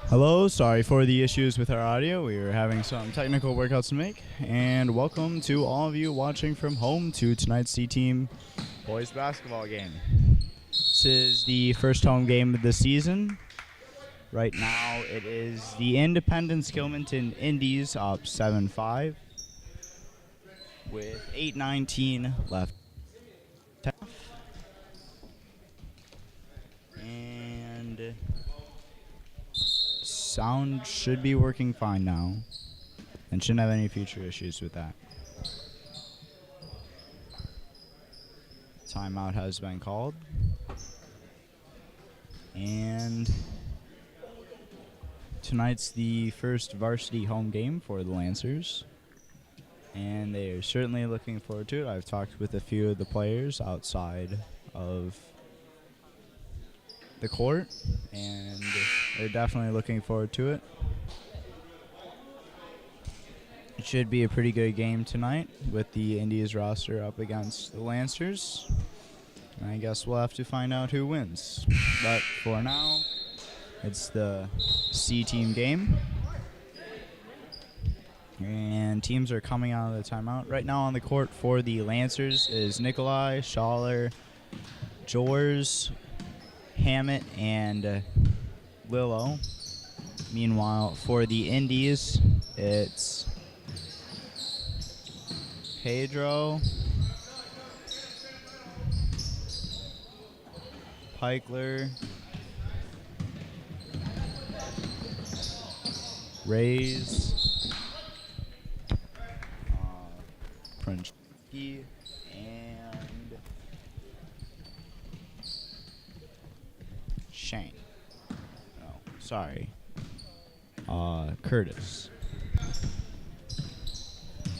Hello, sorry for the issues with our audio. We were having some technical workouts to make. And welcome to all of you watching from home to tonight's C-Team boys basketball game. This is the first home game of the season. Right now it is the Independence Gilmanton Indies up 7-5 with 8:19 left. And sound should be working fine now and shouldn't have any future issues with that. Timeout has been called. And tonight's the first varsity home game for the Lancers. And they are certainly looking forward to it. I've talked with a few of the players outside of the court, and they're definitely looking forward to it. It should be a pretty good game tonight with the Indies roster up against the Lancers. And I guess we'll have to find out who wins. But for now, it's the C-Team game. And teams are coming out of the timeout. Right now on the court for the Lancers is Nikolai, Schaller, Jors, Hammett, and Lillo. Meanwhile, for the Indies, it's Pedro, Pikler, Rays, Princhki, and Shane. No, sorry. Curtis.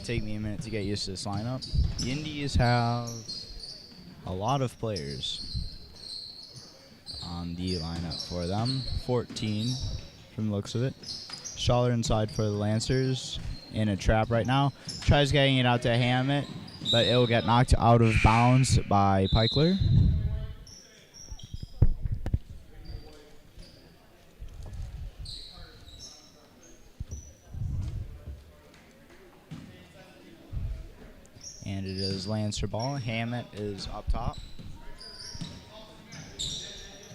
Take me a minute to get used to this lineup. The Indies have a lot of players on the lineup for them. 14 from the looks of it. Schaller inside for the Lancers in a trap right now. Tries getting it out to Hammett, but it will get knocked out of bounds by Pikler. And it is Lancer ball. Hammett is up top.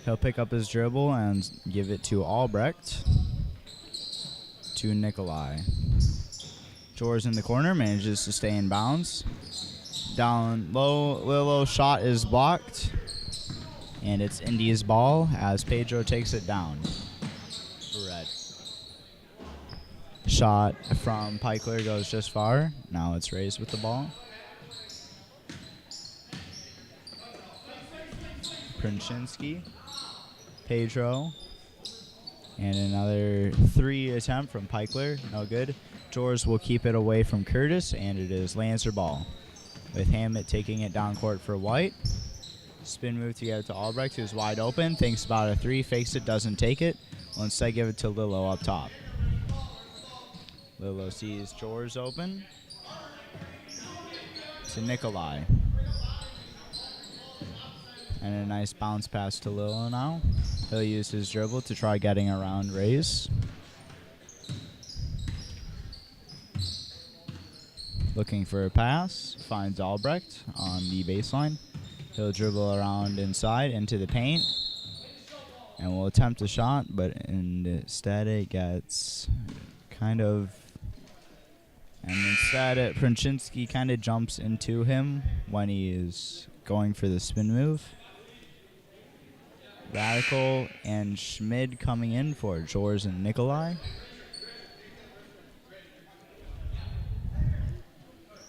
He'll pick up his dribble and give it to Albrecht. To Nikolai. Jors in the corner, manages to stay in bounds. Down low, Lillo shot is blocked. And it's India's ball as Pedro takes it down. Red. Shot from Pikler goes just far. Now it's Rays with the ball. Princhinsky. Pedro. And another three attempt from Pikler. No good. Jors will keep it away from Curtis, and it is Lancer ball. With Hammett taking it down court for White. Spin move to get it to Albrecht, who's wide open. Thinks about a three, fakes it, doesn't take it. Will instead give it to Lillo up top. Lillo sees Jors open. To Nikolai. And a nice bounce pass to Lillo now. He'll use his dribble to try getting around Rays. Looking for a pass. Finds Albrecht on the baseline. He'll dribble around inside into the paint. And will attempt a shot, but instead it gets kind of... And instead Princhinsky kind of jumps into him when he is going for the spin move. Radical and Schmid coming in for Jors and Nikolai.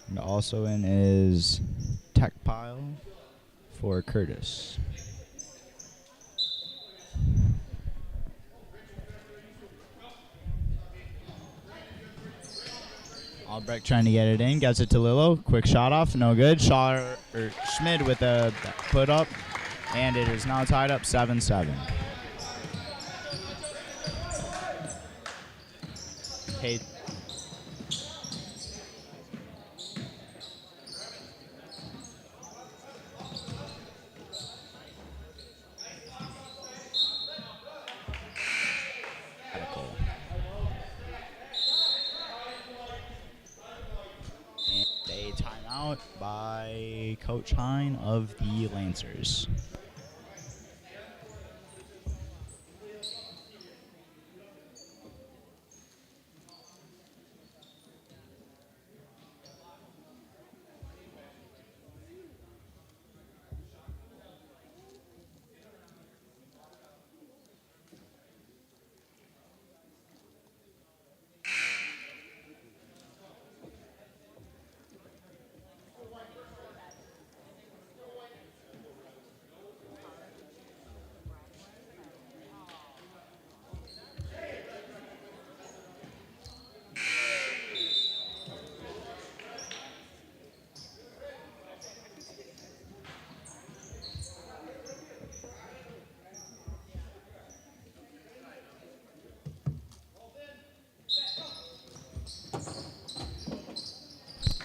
And also in is Tech Pile for Curtis. Albrecht trying to get it in, gets it to Lillo. Quick shot off, no good. Schmid with a put up. And it is now tied up 7-7. Hey. Radical. by Coach Hine of the Lancers.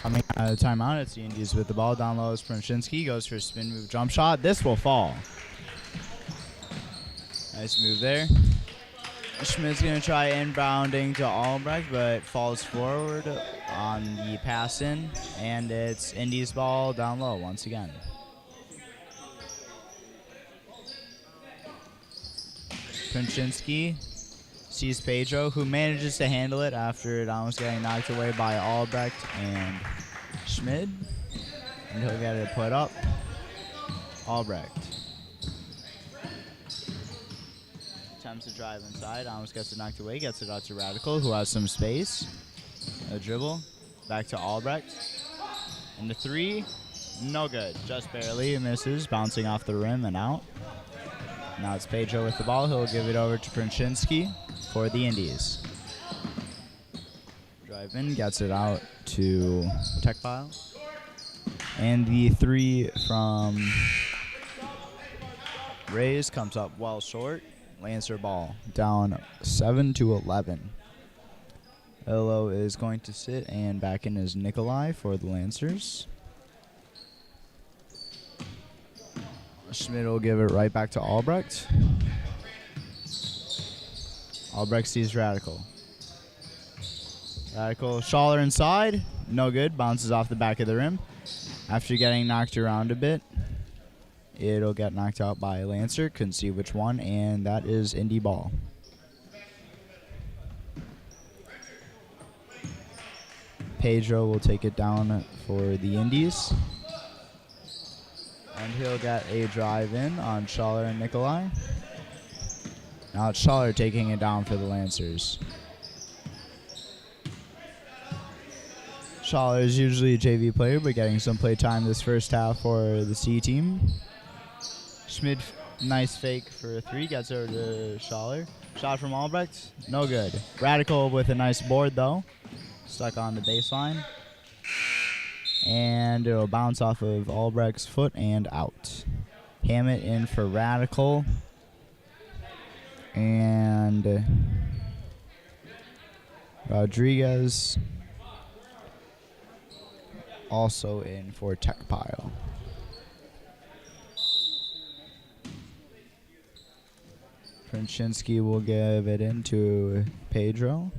Coming out of the timeout, it's the Indies with the ball. Down low is Prushinsky. Goes for a spin move jump shot. This will fall. Nice move there. Schmidt's going to try inbounding to Albrecht, but falls forward on the pass in. And it's Indy's ball down low once again. Prushinsky sees Pedro, who manages to handle it after it almost getting knocked away by Albrecht and Schmid. And he'll get it put up. Albrecht attempts to drive inside, almost gets it knocked away, gets it out to Radical, who has some space. A dribble, back to Albrecht. And the three, no good, just barely misses, bouncing off the rim and out. Now it's Pedro with the ball. He'll give it over to Prushinsky for the Indies. Drive in, gets it out to Tech Pile. And the three from Rays comes up well short. Lancer ball down 7-11. Illo is going to sit, and back in is Nikolai for the Lancers. Schmidt will give it right back to Albrecht. Albrecht sees Radical. Radical, Schaller inside. No good. Bounces off the back of the rim. After getting knocked around a bit, it'll get knocked out by Lancer. Couldn't see which one, and that is Indy ball. Pedro will take it down for the Indies. And he'll get a drive in on Schaller and Nikolai. Now it's Schaller taking it down for the Lancers. Schaller is usually a JV player, but getting some play time this first half for the C team. Schmid, nice fake for a three, gets over to Schaller. Shot from Albrecht, no good. Radical with a nice board though. Stuck on the baseline. And it'll bounce off of Albrecht's foot and out. Hammett in for Radical. And Rodriguez also in for Tech Pile. Prushinsky will give it into Pedro.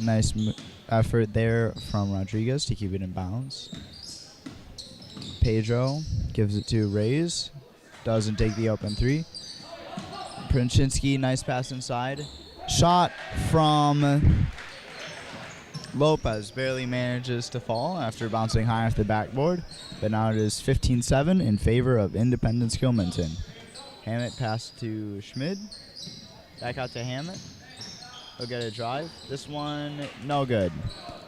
Nice effort there from Rodriguez to keep it in bounds. Pedro gives it to Reyes. Doesn't take the open three. Prushinsky, nice pass inside. Shot from Lopez. Barely manages to fall after bouncing high off the backboard. But now it is 15-7 in favor of Independence Gilmanton. Hammett pass to Schmid. Back out to Hammett. He'll get a drive. This one, no good.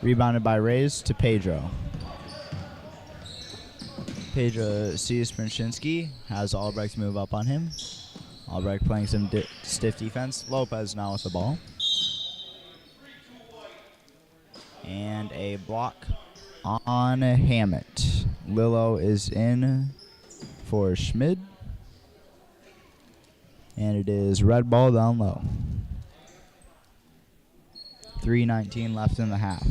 Rebounded by Reyes to Pedro. Pedro sees Prushinsky, has Albrecht move up on him. Albrecht playing some stiff defense. Lopez now with the ball. And a block on Hammett. Lillo is in for Schmid. And it is red ball down low. 3:19 left in the half.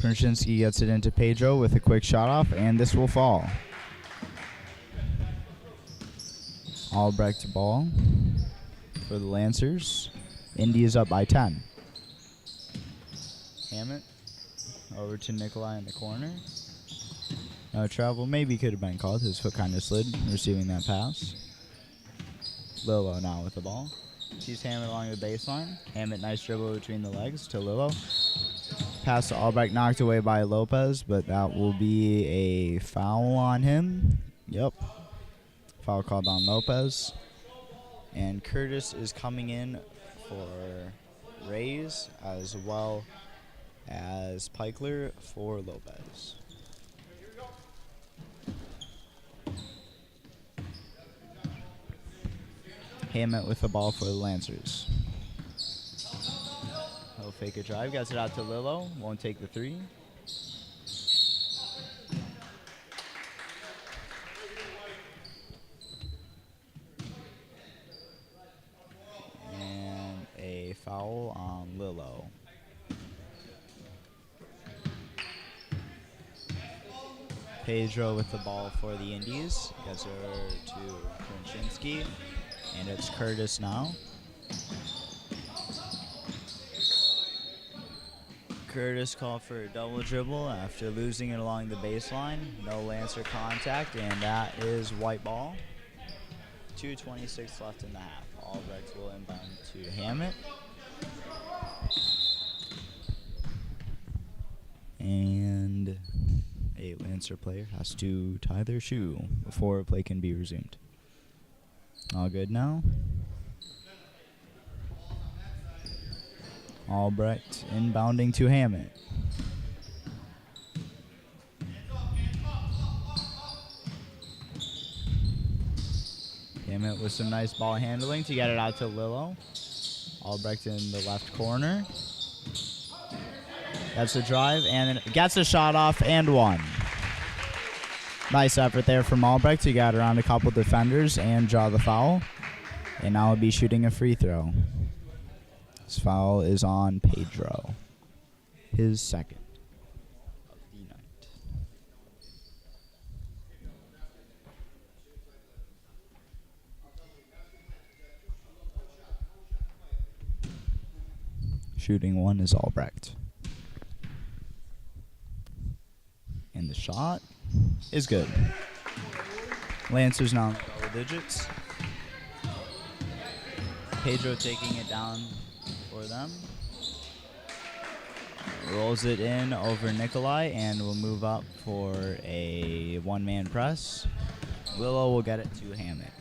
Prushinsky gets it into Pedro with a quick shot off, and this will fall. Albrecht ball. for the Lancers. Indy is up by 10. Hammett over to Nikolai in the corner. No travel, maybe could have been called. His foot kind of slid receiving that pass. Lillo now with the ball. Sees Hammett along the baseline. Hammett, nice dribble between the legs to Lillo. Pass to Albrecht, knocked away by Lopez, but that will be a foul on him. Yep. Foul called on Lopez. And Curtis is coming in for Rays as well as Pikler for Lopez. Hammett with the ball for the Lancers. He'll fake a drive, gets it out to Lillo, won't take the three. And a foul on Lillo. Pedro with the ball for the Indies. Gets her to Kruczynski. And it's Curtis now. Curtis called for a double dribble after losing it along the baseline. No Lancer contact, and that is white ball. 2:26 left in the half. Albrecht will inbound to Hammett. And a Lancer player has to tie their shoe before play can be resumed. All good now. Albrecht inbounding to Hammett. Hammett with some nice ball handling to get it out to Lillo. Albrecht in the left corner. That's a drive and gets a shot off and one. Nice effort there from Albrecht to get around a couple defenders and draw the foul. And now he'll be shooting a free throw. This foul is on Pedro. His second of the night. Shooting one is Albrecht. And the shot is good. Lancers now in double digits. Pedro taking it down for them. Rolls it in over Nikolai and will move up for a one-man press. Lillo will get it to Hammett.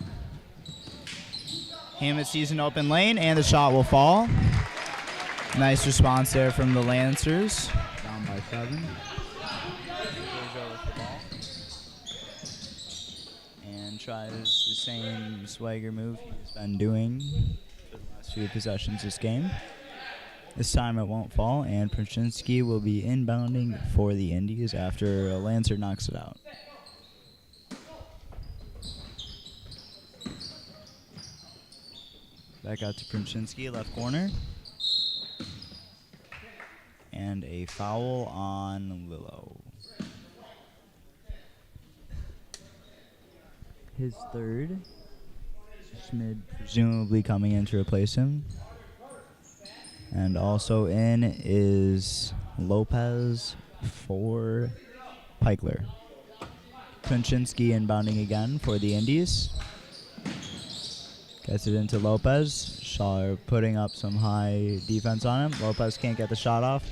Hammett sees an open lane and the shot will fall. Nice response there from the Lancers. Down by 7. Tries the same swagger move he's been doing for the last few possessions this game. This time it won't fall, and Kruczynski will be inbounding for the Indies after Lancer knocks it out. Back out to Kruczynski, left corner. And a foul on Lillo. His third. Schmid presumably coming in to replace him. And also in is Lopez for Pikler. Kruczynski inbounding again for the Indies. Gets it into Lopez. Shaw putting up some high defense on him. Lopez can't get the shot off.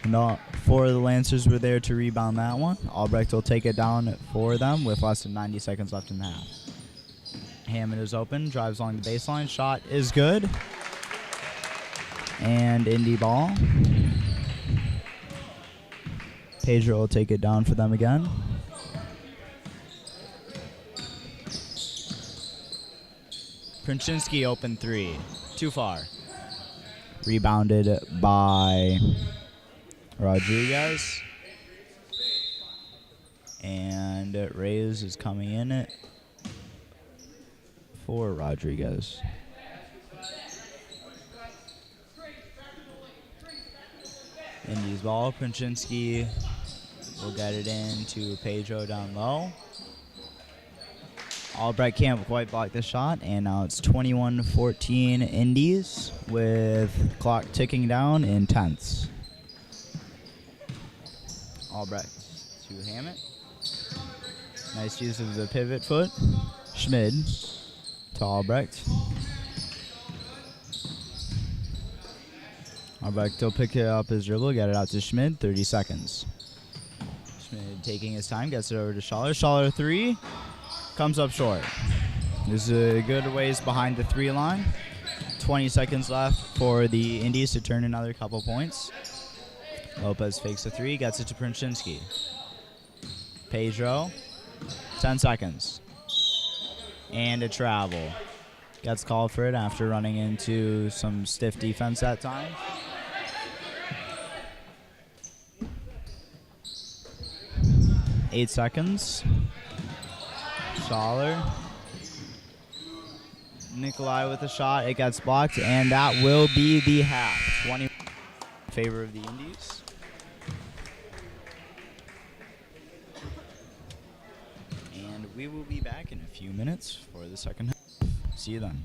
And 4 of the Lancers were there to rebound that one. Albrecht will take it down for them with less than 90 seconds left in the half. Hammett is open, drives along the baseline. Shot is good. And Indy ball. Pedro will take it down for them again. Kruczynski open 3. Too far. Rebounded by Rodriguez. And Reyes is coming in for Rodriguez. Indy's ball. Kruczynski will get it in to Pedro down low. Albrecht can't quite block the shot, and now it's 21-14 Indies with clock ticking down in tenths. Albrecht to Hammett. Nice use of the pivot foot. Schmid to Albrecht. Albrecht will pick it up his dribble, get it out to Schmid, 30 seconds. Schmid taking his time, gets it over to Schaller. Schaller 3, comes up short. This is a good ways behind the 3 line. 20 seconds left for the Indies to turn another couple points. Lopez fakes a 3, gets it to Princzynski. Pedro, 10 seconds. And a travel. Gets called for it after running into some stiff defense that time. Eight seconds. Schaller. Nikolai with a shot. It gets blocked, and that will be the half. 20 in favor of the Indies. And we will be back in a few minutes for the second half. See you then.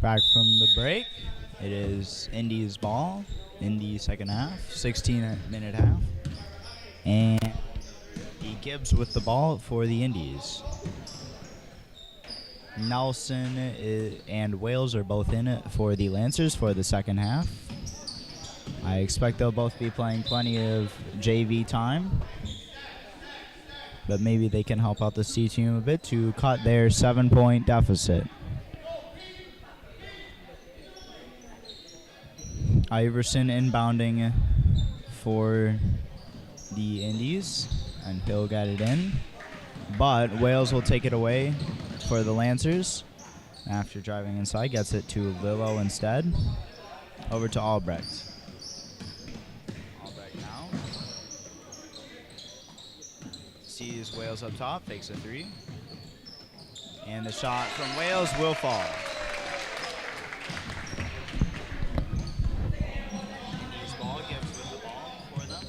Back from the break. It is Indy's ball. Indy second half, 16-minute half. And the Gibbs with the ball for the Indies. Nelson and Wales are both in it for the Lancers for the second half. I expect they'll both be playing plenty of JV time, but maybe they can help out the C team a bit to cut their 7-point deficit. Iverson inbounding for the Indies, and he'll get it in. But Wales will take it away for the Lancers. After driving inside, gets it to Lillo instead. Over to Albrecht. Albrecht now. Sees Wales up top, fakes a three. And the shot from Wales will fall. Indies ball, Gibbs with the ball for them.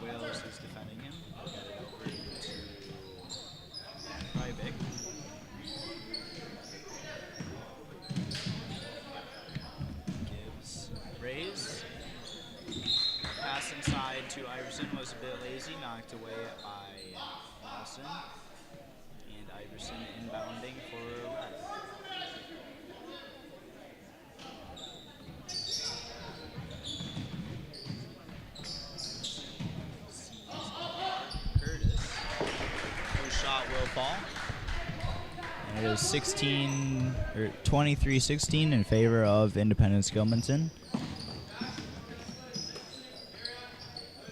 Wales is defending him. Get it over to Ryvik. Gibbs raise. Pass inside to Iverson was a bit lazy, knocked away by Nelson. And Iverson inbounding for Red. Curtis. First shot will fall. And it is 23-16 in favor of Independence Gilmanton.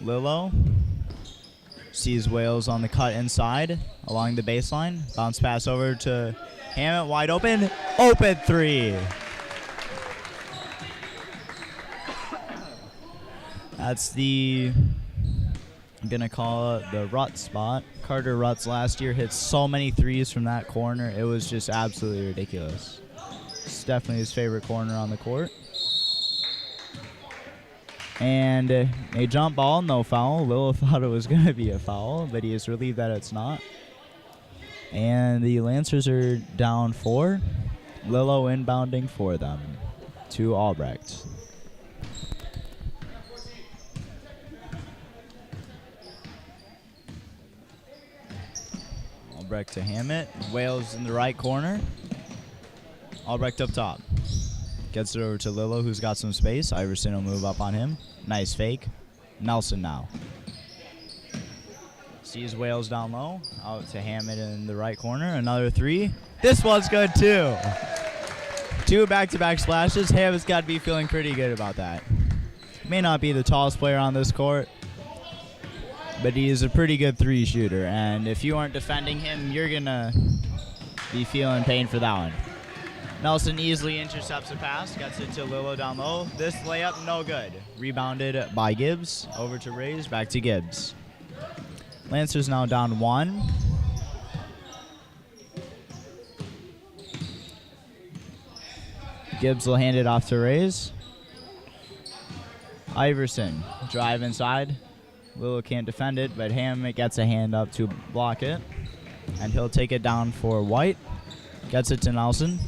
Lillo sees Wales on the cut inside along the baseline. Bounce pass over to Hammett, wide open. Open three. That's the, I'm going to call it the Rut spot. Carter Rutz last year hit so many threes from that corner. It was just absolutely ridiculous. It's definitely his favorite corner on the court. And a jump ball, no foul. Lillo thought it was going to be a foul, but he is relieved that it's not. And the Lancers are down 4. Lillo inbounding for them to Albrecht. Albrecht to Hammett. Wales in the right corner. Albrecht up top. Gets it over to Lillo, who's got some space. Iverson will move up on him. Nice fake. Nelson now. Sees Wales down low. Out to Hammett in the right corner. Another three. This one's good too. 2 back-to-back splashes. Hammett's got to be feeling pretty good about that. May not be the tallest player on this court, but he is a pretty good three shooter. And if you aren't defending him, you're going to be feeling pain for that one. Nelson easily intercepts a pass, gets it to Lillo down low. This layup, no good. Rebounded by Gibbs. Over to Rays, back to Gibbs. Lancers now down 1. Gibbs will hand it off to Rays. Iverson, drive inside. Lillo can't defend it, but Hammett gets a hand up to block it. And he'll take it down for White. Gets it to Nelson.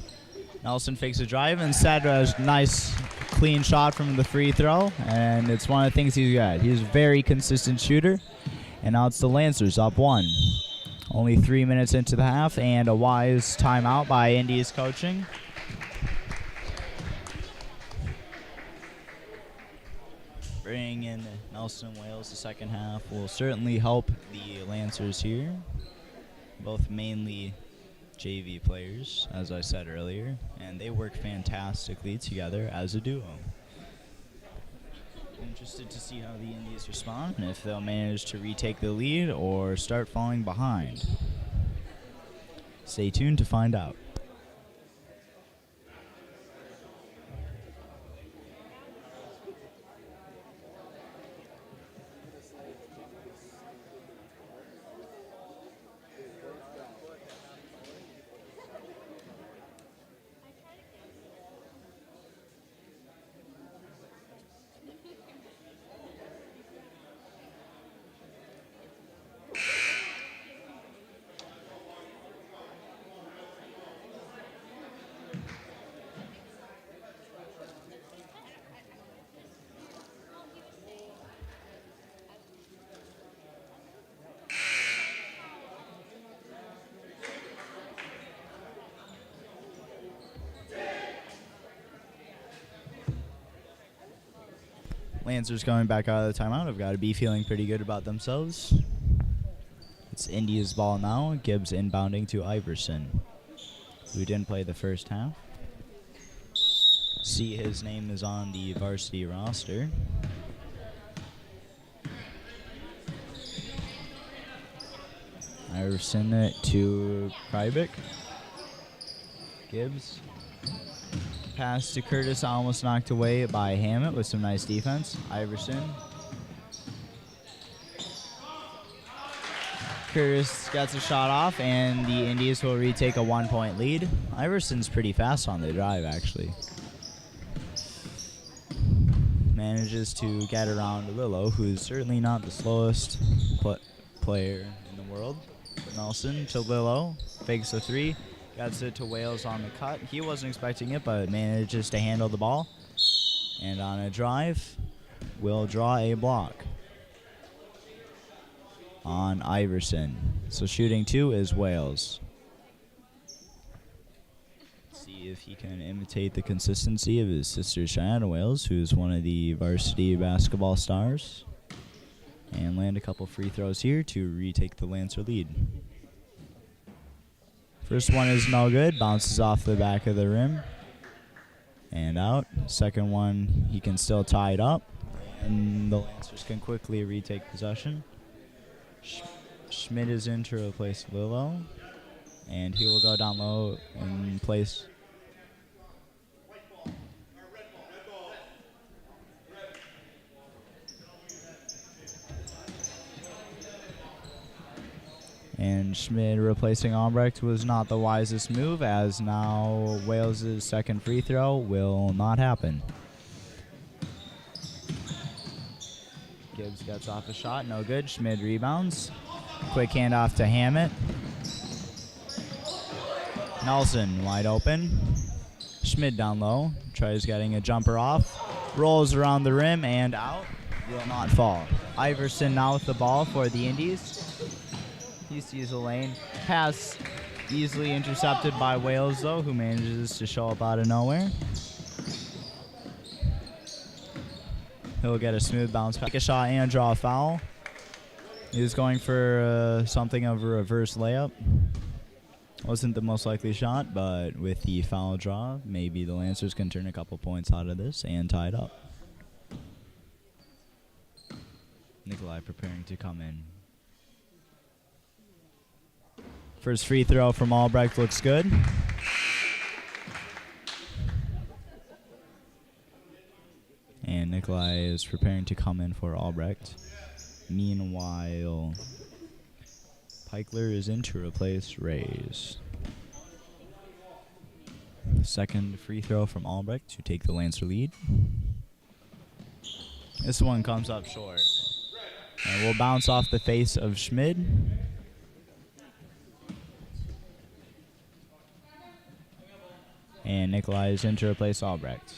Nelson fakes a drive. Instead, a nice, clean shot from the free throw. And it's one of the things he's got. He's a very consistent shooter. And now it's the Lancers up 1. Only 3 minutes into the half, and a wise timeout by Indy's coaching. Bringing in Nelson Wales the second half will certainly help the Lancers here. Both mainly JV players, as I said earlier, and they work fantastically together as a duo. Interested to see how the Indies respond and if they'll manage to retake the lead or start falling behind. Stay tuned to find out. Lancers coming back out of the timeout have got to be feeling pretty good about themselves. It's Indy's ball now. Gibbs inbounding to Iverson, who didn't play the first half. See, his name is on the varsity roster. Iverson to Krybik. Gibbs. Pass to Curtis, almost knocked away by Hammett with some nice defense. Iverson. Curtis gets a shot off, and the Indies will retake a 1-point lead. Iverson's pretty fast on the drive, actually. Manages to get around Lillo, who's certainly not the slowest player in the world. Nelson to Lillo, fakes a three, gets it to Wales on the cut. He wasn't expecting it, but manages to handle the ball. And on a drive, will draw a block on Iverson. So shooting two is Wales. See if he can imitate the consistency of his sister Cheyenne Wales, who's one of the varsity basketball stars. And land a couple free throws here to retake the Lancer lead. First one is no good, bounces off the back of the rim and out. Second one, he can still tie it up, and the Lancers can quickly retake possession. Schmidt is in to replace Lillo, and he will go down low in place. And Schmidt replacing Albrecht was not the wisest move, as now Wales' second free throw will not happen. Gibbs gets off a shot, no good. Schmidt rebounds. Quick handoff to Hammett. Nelson wide open. Schmidt down low, tries getting a jumper off. Rolls around the rim and out. Will not fall. Iverson now with the ball for the Indies. He sees a lane. Pass easily intercepted by Wales, though, who manages to show up out of nowhere. He'll get a smooth bounce, take a shot, and draw a foul. He was going for something of a reverse layup. Wasn't the most likely shot, but with the foul draw, maybe the Lancers can turn a couple points out of this and tie it up. Nikolai preparing to come in. First free throw from Albrecht looks good. And Nikolai is preparing to come in for Albrecht. Meanwhile, Peichler is in to replace Reyes. Second free throw from Albrecht to take the Lancer lead. This one comes up short. And will bounce off the face of Schmid. And Nikolai is in to replace Albrecht.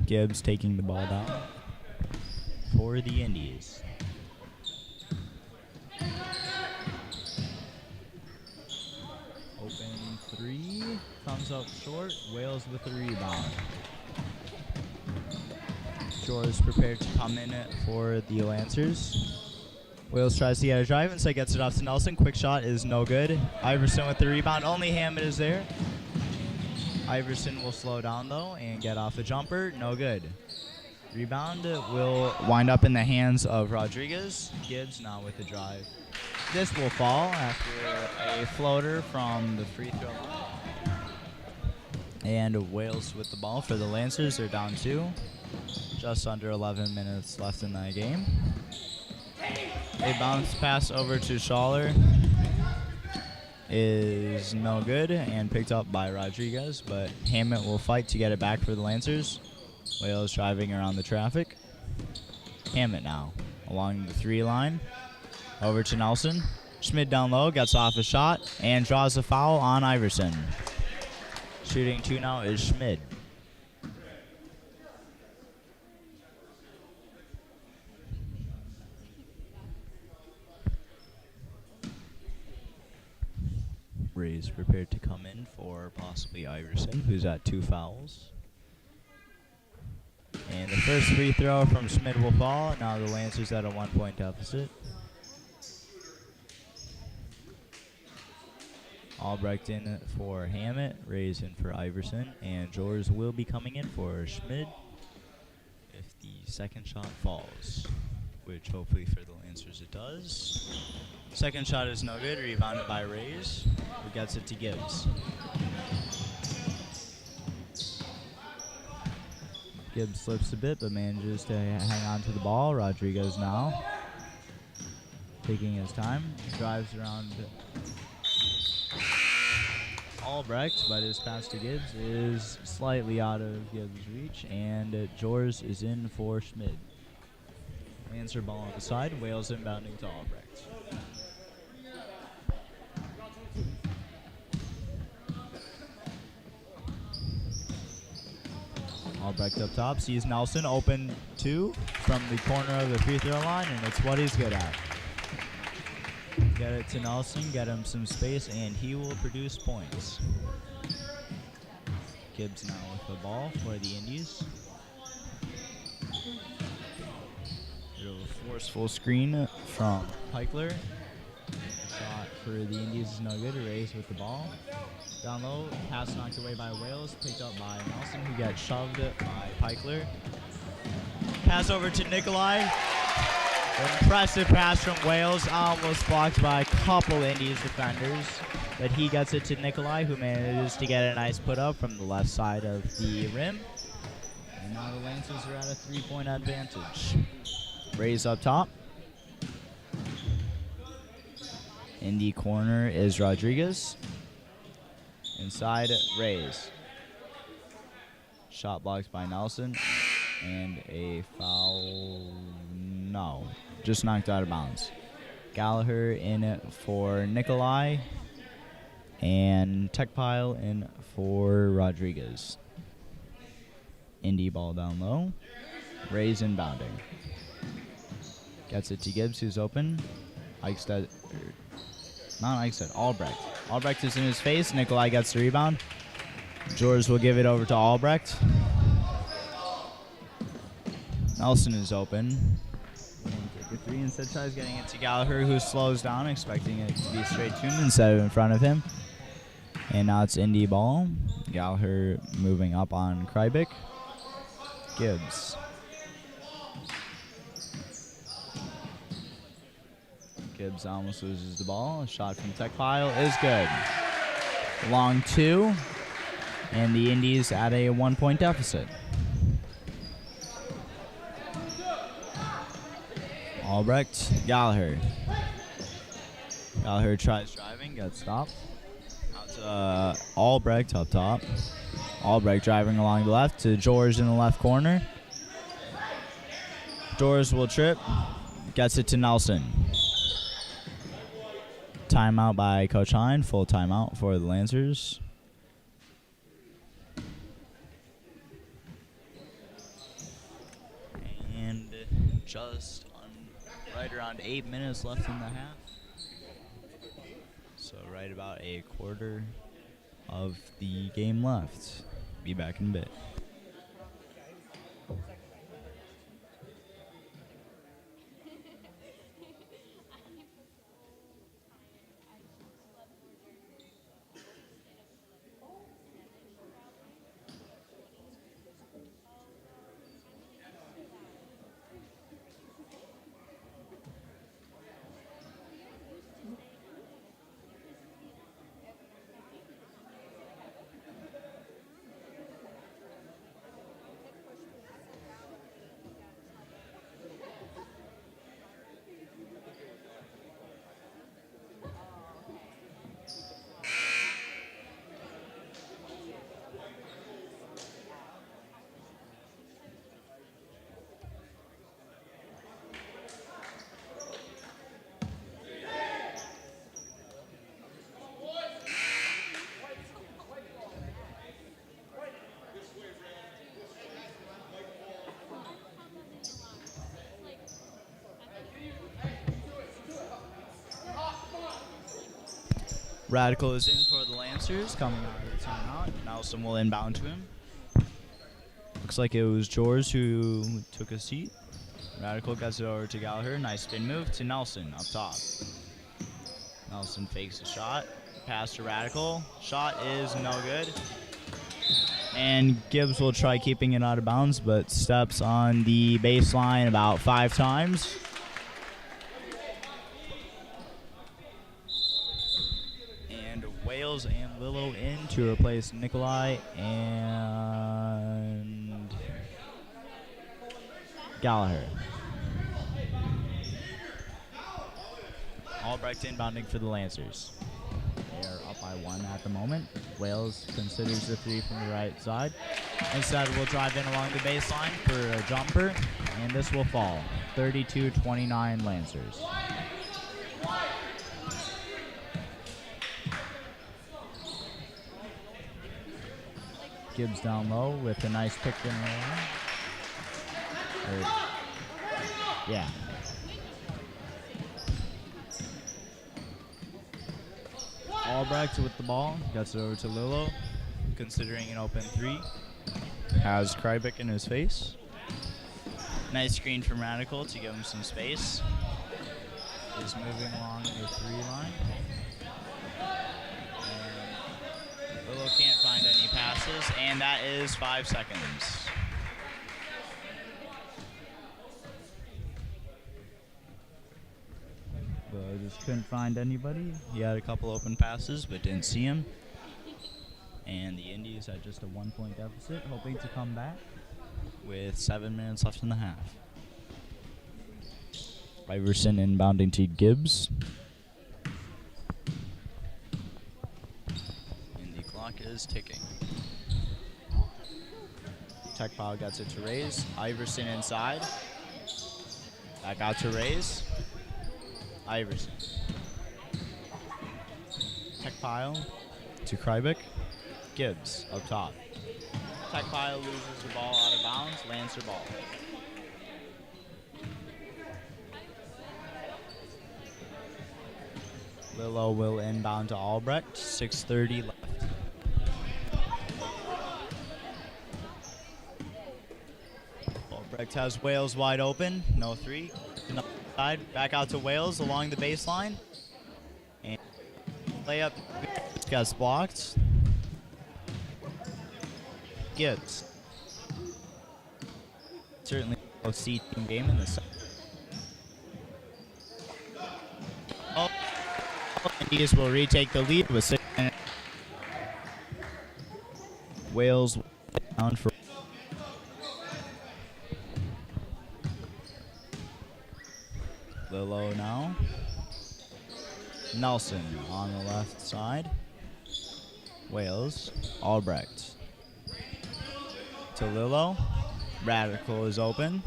Gibbs taking the ball down for the Indies. Open three, comes up short. Wales with the rebound. Shore is prepared to come in for the Lancers. Wales tries to get a drive, instead gets it off to Nelson. Quick shot is no good. Iverson with the rebound. Only Hammett is there. Iverson will slow down, though, and get off a jumper. No good. Rebound will wind up in the hands of Rodriguez. Gibbs now with the drive. This will fall after a floater from the free throw line. And Wales with the ball for the Lancers. They're down 2. Just under 11 minutes left in that game. A bounce pass over to Schaller is no good and picked up by Rodriguez, but Hammett will fight to get it back for the Lancers. Wales driving around the traffic. Hammett now along the 3 line. Over to Nelson. Schmidt down low, gets off a shot, and draws a foul on Iverson. Shooting 2 now is Schmidt. Ray's prepared to come in for possibly Iverson, who's at 2 fouls. And the first free throw from Schmidt will fall. Now the Lancers at a 1-point deficit. Albrecht in for Hammett, Ray's in for Iverson, and Jors will be coming in for Schmidt if the second shot falls, which hopefully for the Lancers it does. Second shot is no good, rebounded by Rays, who gets it to Gibbs. Gibbs slips a bit, but manages to hang on to the ball. Rodriguez now taking his time, drives around Albrecht, but his pass to Gibbs is slightly out of Gibbs' reach, and Jors is in for Schmidt. Lancer ball on the side, Wales inbounding to Albrecht. Albrecht up top, sees Nelson open 2 from the corner of the free throw line, and it's what he's good at. Get it to Nelson, get him some space, and he will produce points. Gibbs now with the ball for the Indies. A forceful screen from Pikler. Shot for the Indies is no good. Rays with the ball. Down low, pass knocked away by Wales, picked up by Nelson, who gets shoved by Pikler. Pass over to Nikolai. Impressive pass from Wales, almost blocked by a couple Indies defenders, but he gets it to Nikolai, who manages to get a nice put up from the left side of the rim. And now the Lancers are at a 3-point advantage. Rays up top. In the corner is Rodriguez. Inside, Rays. Shot blocked by Nelson. And a foul. No. Just knocked out of bounds. Gallagher in it for Nikolai. And Techpile in for Rodriguez. Indy ball down low. Rays inbounding. Gets it to Gibbs, who's open. Eichstead. Not Eichstead, Albrecht. Albrecht is in his face. Nikolai gets the rebound. Jors will give it over to Albrecht. Nelson is open. Take a 3 instead, tries getting it to Gallagher, who slows down, expecting it to be straight to him instead of in front of him. And now it's Indy ball. Gallagher moving up on Krybik. Gibbs. Gibbs almost loses the ball. A shot from Techpile is good. Long 2. And the Indies at a 1-point deficit. Albrecht, Gallagher. Gallagher tries driving, gets stopped. Out to Albrecht up top. Albrecht driving along the left to Jors in the left corner. Jors will trip, gets it to Nelson. Timeout by Coach Hine, full timeout for the Lancers. And just right around 8 minutes left in the half. So right about a quarter of the game left. Be back in a bit. Radical is in for the Lancers, coming out of the timeout. Nelson will inbound to him. Looks like it was George who took a seat. Radical gets it over to Gallagher. Nice spin move to Nelson up top. Nelson fakes a shot. Pass to Radical. Shot is no good. And Gibbs will try keeping it out of bounds, but steps on the baseline about 5 times. And Wales and Willow in to replace Nikolai and Gallagher. Albrecht inbounding for the Lancers. They are up by 1 at the moment. Wales considers the 3 from the right side. Instead, will drive in along the baseline for a jumper, and this will fall. 32-29 Lancers. Gibbs down low with a nice pick and roll. Yeah. Albrecht with the ball, gets it over to Lillo, considering an open 3. Has Krybik in his face. Nice screen from Radical to give him some space. Is moving along the 3 line. And Lillo can't find any passes, and that is 5 seconds. Just couldn't find anybody. He had a couple open passes, but didn't see him. And the Indies had just a 1-point deficit, hoping to come back with 7 minutes left in the half. Iverson inbounding to Gibbs. And the clock is ticking. Tech Pile gets it to Rays. Iverson inside. Back out to Rays. Iverson. Tech Pile to Krybik. Gibbs up top. Tech Pile loses the ball out of bounds. Lancer ball. Lillo will inbound to Albrecht. 6:30 left. Albrecht has Wales wide open. No 3. Side. Back out to Wales along the baseline. And layup gets blocked. Gibbs. Certainly a C team game in this. Oh, Indies will retake the lead with 6 minutes. Wales down for. Lillo now. Nelson on the left side. Wales. Albrecht. To Lillo. Radical is open.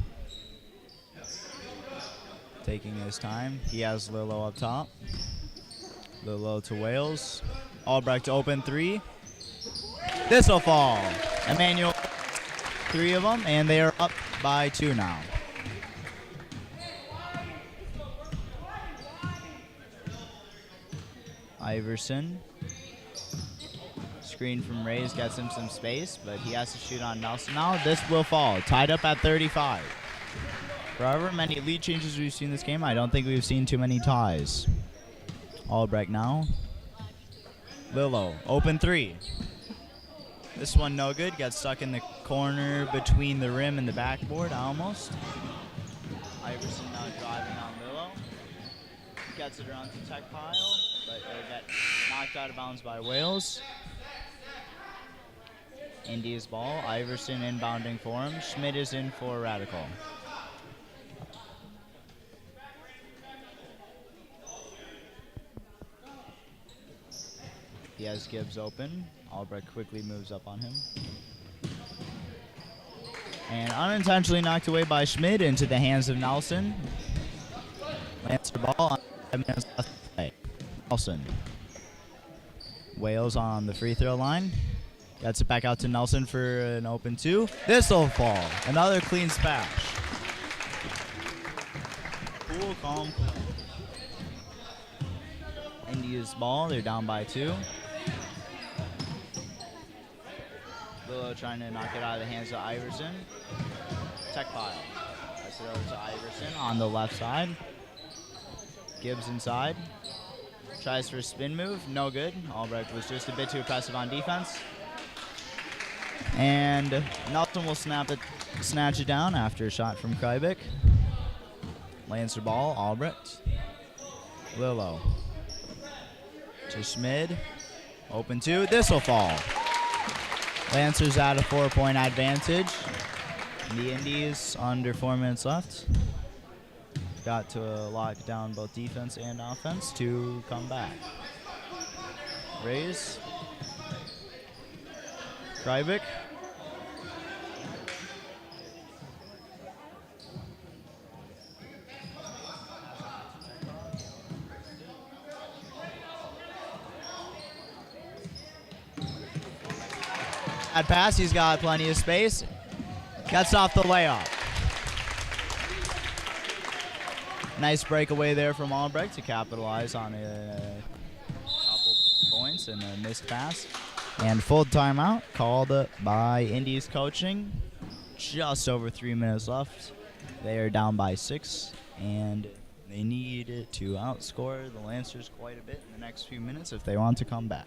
Taking his time. He has Lillo up top. Lillo to Wales. Albrecht open 3. This will fall. Emmanuel, 3 of them, and they are up by 2 now. Iverson. Screen from Rays gets him some space, but he has to shoot on Nelson now. This will fall. Tied up at 35. For however many lead changes we've seen in this game, I don't think we've seen too many ties. Albrecht now. Lillo, open 3. This one no good. Gets stuck in the corner between the rim and the backboard almost. Iverson now driving on Lillo. Gets it around to Tech Pile, but it'll get knocked out of bounds by Wales. India's ball. Iverson inbounding for him. Schmidt is in for Radical. He has Gibbs open. Albrecht quickly moves up on him. And unintentionally knocked away by Schmidt into the hands of Nelson. Lancer ball on 5 minutes left to play. Nelson. Wales on the free throw line. Gets it back out to Nelson for an open 2. This'll fall. Another clean splash. Cool, calm, cool. Indies ball. They're down by 2. Lillo trying to knock it out of the hands of Iverson. Tech pile. Pass it over to Iverson on the left side. Gibbs inside. Tries for a spin move. No good. Albrecht was just a bit too aggressive on defense. And Nelson will snatch it down after a shot from Krybik. Lancer ball, Albrecht. Lillo. To Schmid. Open 2. This will fall. Lancers at a 4-point advantage. The Indies under 4 minutes left. Got to lock down both defense and offense to come back. Raise. Krybik. That pass, he's got plenty of space. Cuts off the layup. Nice breakaway there from Albrecht to capitalize on a couple points and a missed pass. And full timeout called by Indies coaching. Just over 3 minutes left. They are down by 6, and they need to outscore the Lancers quite a bit in the next few minutes if they want to come back.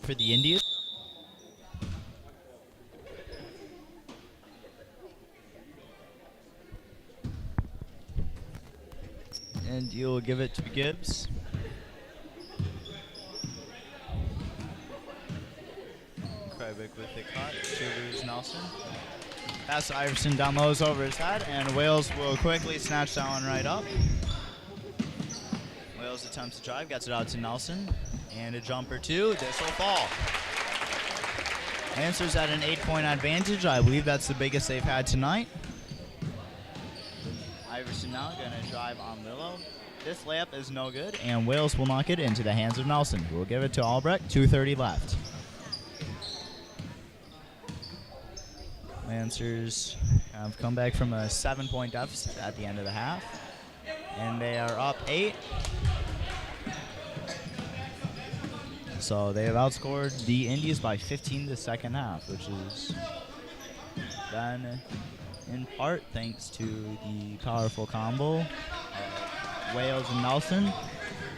For the Indians. And you'll give it to Gibbs. Krybik with the cut to lose Nelson. Pass to Iverson down lows over his head, and Wales will quickly snatch that one right up. Wales attempts to drive, gets it out to Nelson. And a jumper 2. This will fall. Lancers at an 8-point advantage. I believe that's the biggest they've had tonight. Iverson now going to drive on Lillo. This layup is no good, and Wales will knock it into the hands of Nelson, who will give it to Albrecht. 2:30 left. Lancers have come back from a 7-point deficit at the end of the half, and they are up 8. So they have outscored the Indies by 15 the second half, which is then in part thanks to the powerful combo of Wales and Nelson,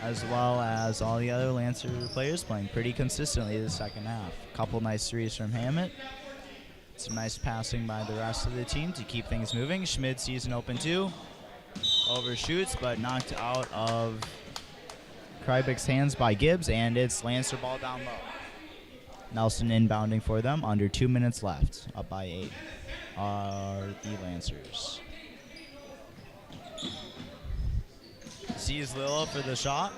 as well as all the other Lancer players playing pretty consistently the second half. Couple nice threes from Hammett. Some nice passing by the rest of the team to keep things moving. Schmid sees an open 2. Overshoots, but knocked out of Krybik's hands by Gibbs, and it's Lancer ball down low. Nelson inbounding for them. Under 2 minutes left. Up by 8 are the Lancers. Sees Lillo for the shot.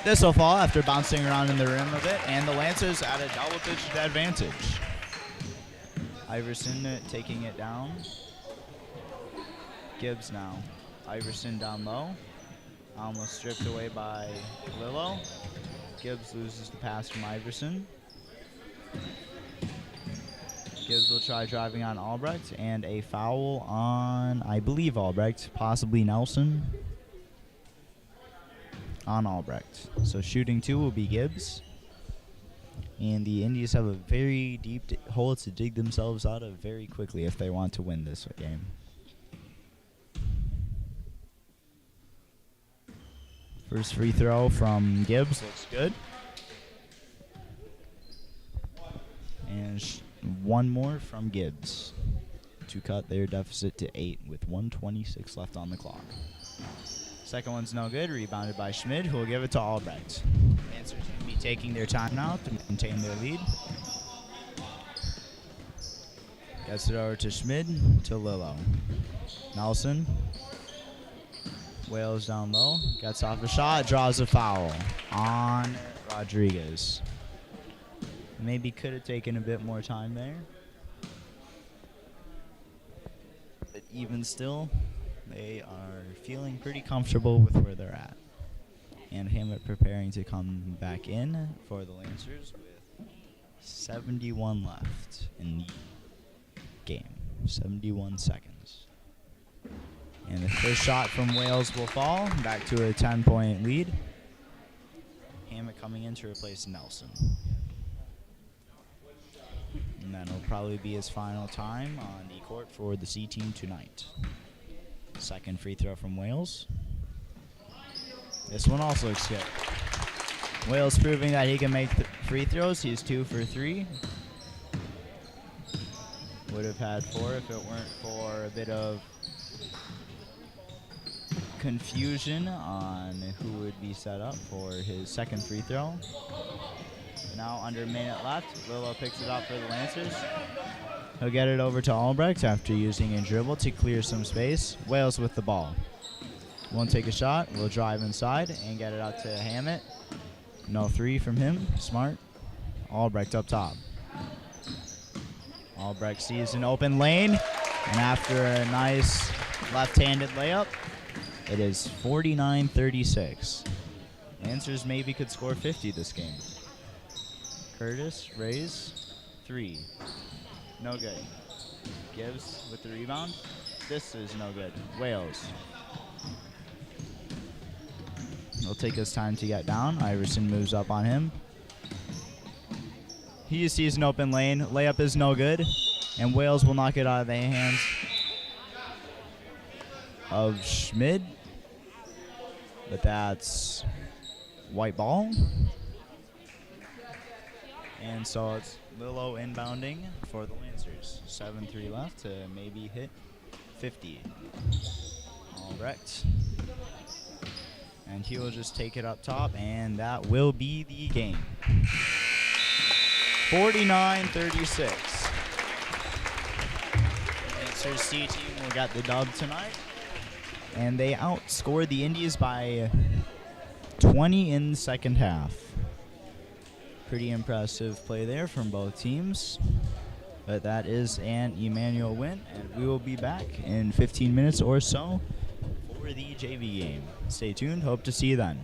This will fall after bouncing around in the rim a bit, and the Lancers at a double-digit advantage. Iverson taking it down. Gibbs now. Iverson down low. Almost stripped away by Lillo. Gibbs loses the pass from Iverson. Gibbs will try driving on Albrecht, and a foul on, I believe, Albrecht, possibly Nelson. on Albrecht. So shooting 2 will be Gibbs. And the Indies have a very deep hole to dig themselves out of very quickly if they want to win this game. First free throw from Gibbs looks good. And one more from Gibbs to cut their deficit to 8 with 1:26 left on the clock. Second one's no good, rebounded by Schmid, who will give it to Albrecht. Lancers going to be taking their time now to maintain their lead. Gets it over to Schmid, to Lillo. Nelson. Wales down low, gets off a shot, draws a foul on Rodriguez. Maybe could have taken a bit more time there. But even still, they are feeling pretty comfortable with where they're at. And Hammett preparing to come back in for the Lancers with 71 left in the game. 71 seconds. And the first shot from Wales will fall. Back to a 10-point lead. Hammett coming in to replace Nelson. And that'll probably be his final time on the court for the C team tonight. Second free throw from Wales. This one also looks good. Wales proving that he can make free throws. He's 2 for 3. Would have had 4 if it weren't for a bit of confusion on who would be set up for his second free throw. Now under a minute left, Lillo picks it up for the Lancers. He'll get it over to Albrecht after using a dribble to clear some space. Wales with the ball. Won't take a shot, will drive inside and get it out to Hammett. No 3 from him, smart. Albrecht up top. Albrecht sees an open lane, and after a nice left-handed layup, it is 49-36. Lancers maybe could score 50 this game. Curtis, raise, 3. No good. Gibbs with the rebound. This is no good. Wales. He'll take his time to get down. Iverson moves up on him. He sees an open lane. Layup is no good. And Wales will knock it out of the hands of Schmid. But that's white ball. And so it's Lillo inbounding for the Lancers. 7-3 left to maybe hit 50. Albrecht. And he will just take it up top, and that will be the game. 49-36. Lancers C team will get the dub tonight. And they outscored the Indies by 20 in the second half. Pretty impressive play there from both teams. But that is an Emmanuel win, and we will be back in 15 minutes or so for the JV game. Stay tuned. Hope to see you then.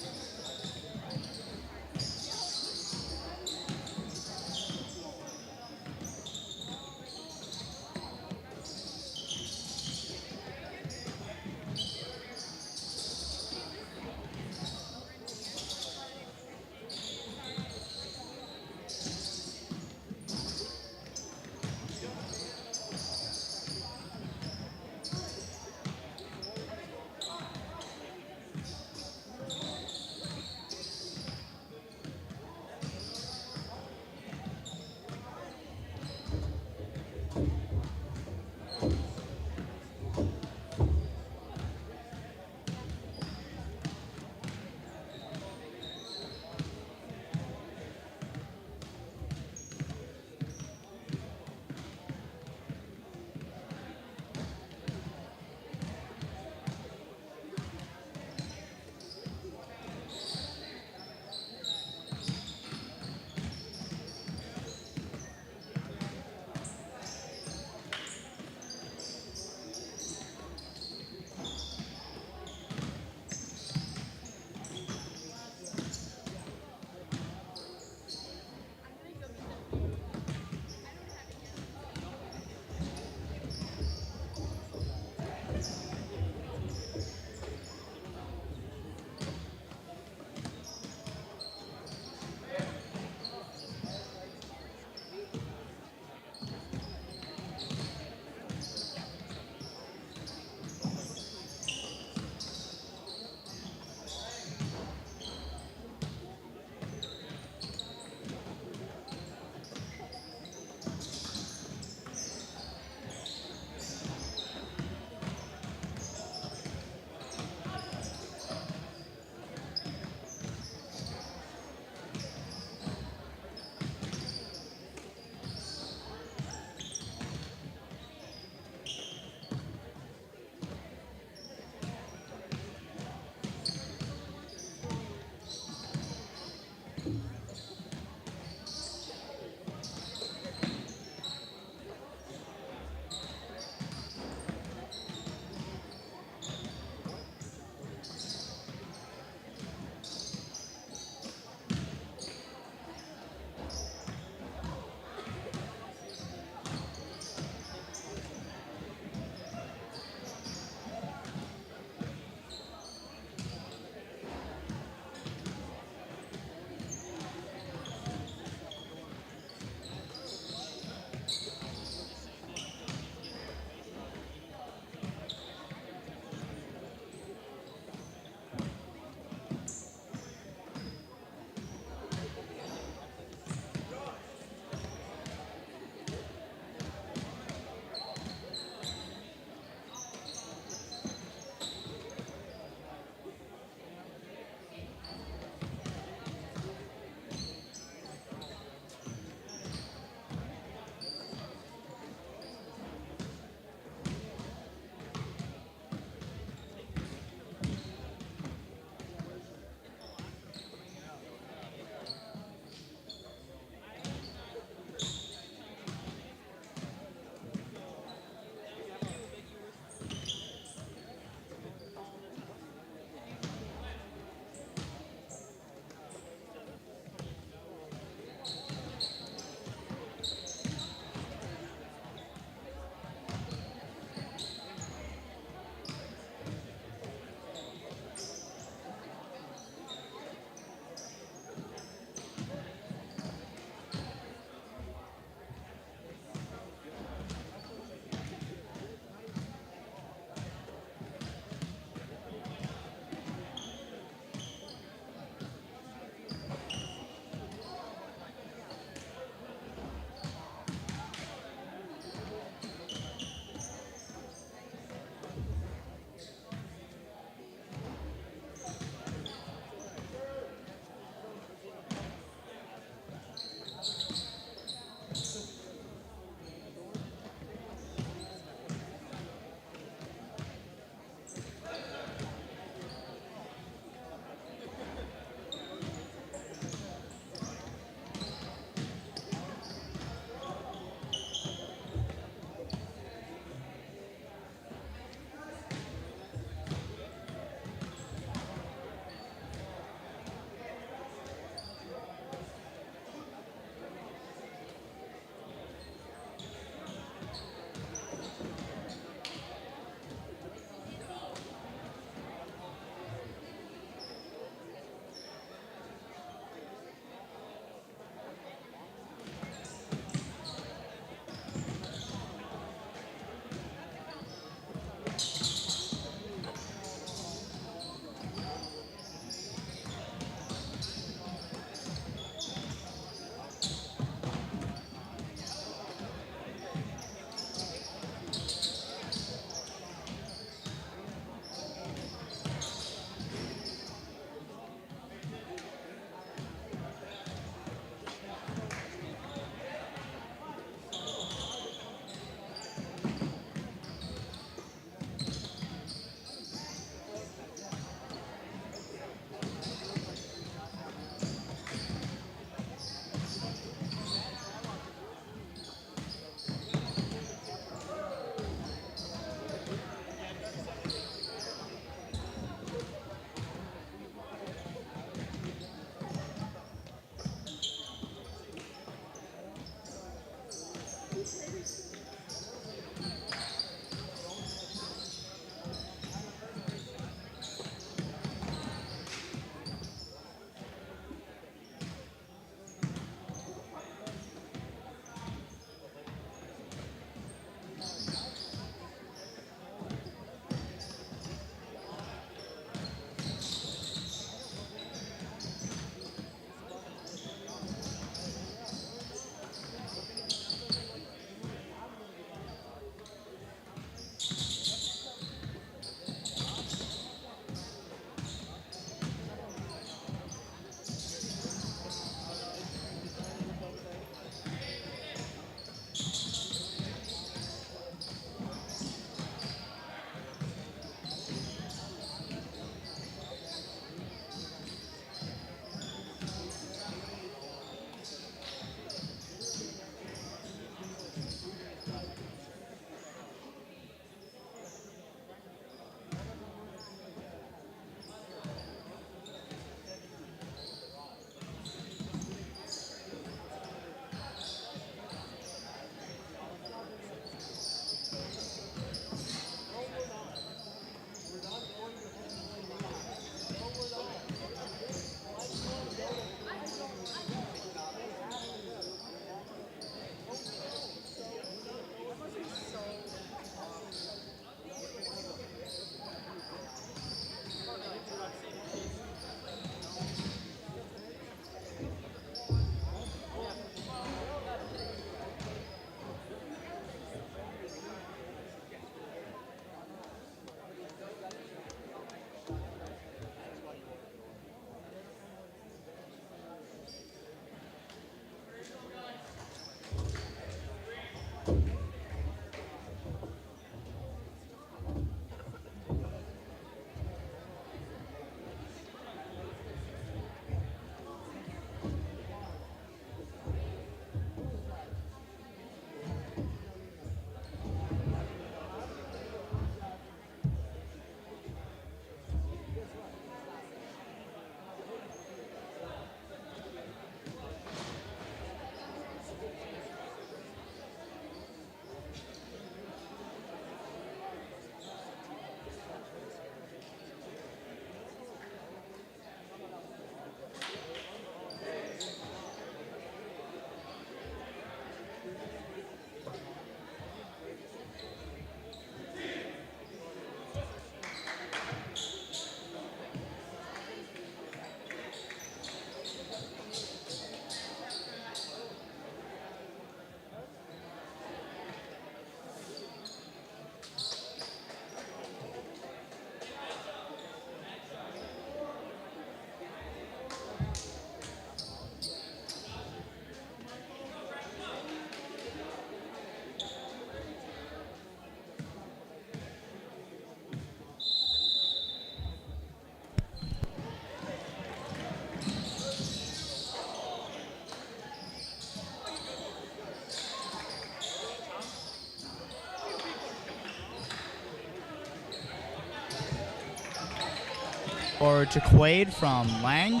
forward to Quaid from Lang.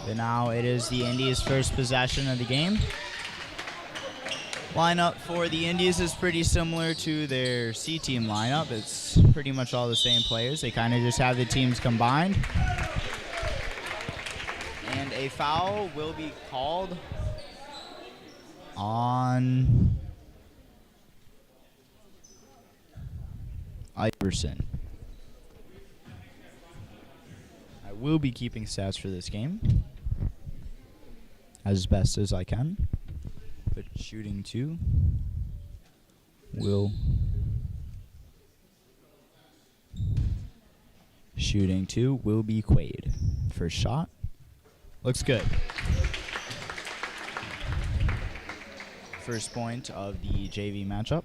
But now it is the Indies' first possession of the game. Lineup for the Indies is pretty similar to their C team lineup. It's pretty much all the same players. They kind of just have the teams combined. And a foul will be called on Iverson. I will be keeping stats for this game as best as I can. But shooting two will be Quaid. First shot. Looks good. First point of the JV matchup.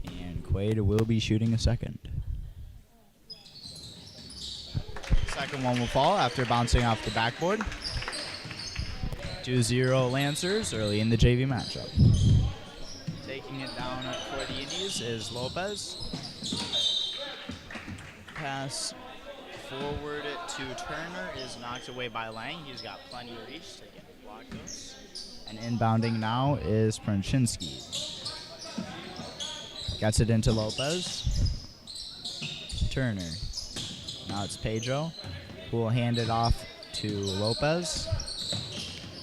And Quaid will be shooting a second. Second one will fall after bouncing off the backboard. 2-0 Lancers early in the JV matchup. Taking it down for the Indies is Lopez. Pass forward to Turner is knocked away by Lang. He's got plenty of reach to get block those. And inbounding now is Pranchinski. Gets it into Lopez. Turner. Now it's Pedro who will hand it off to Lopez.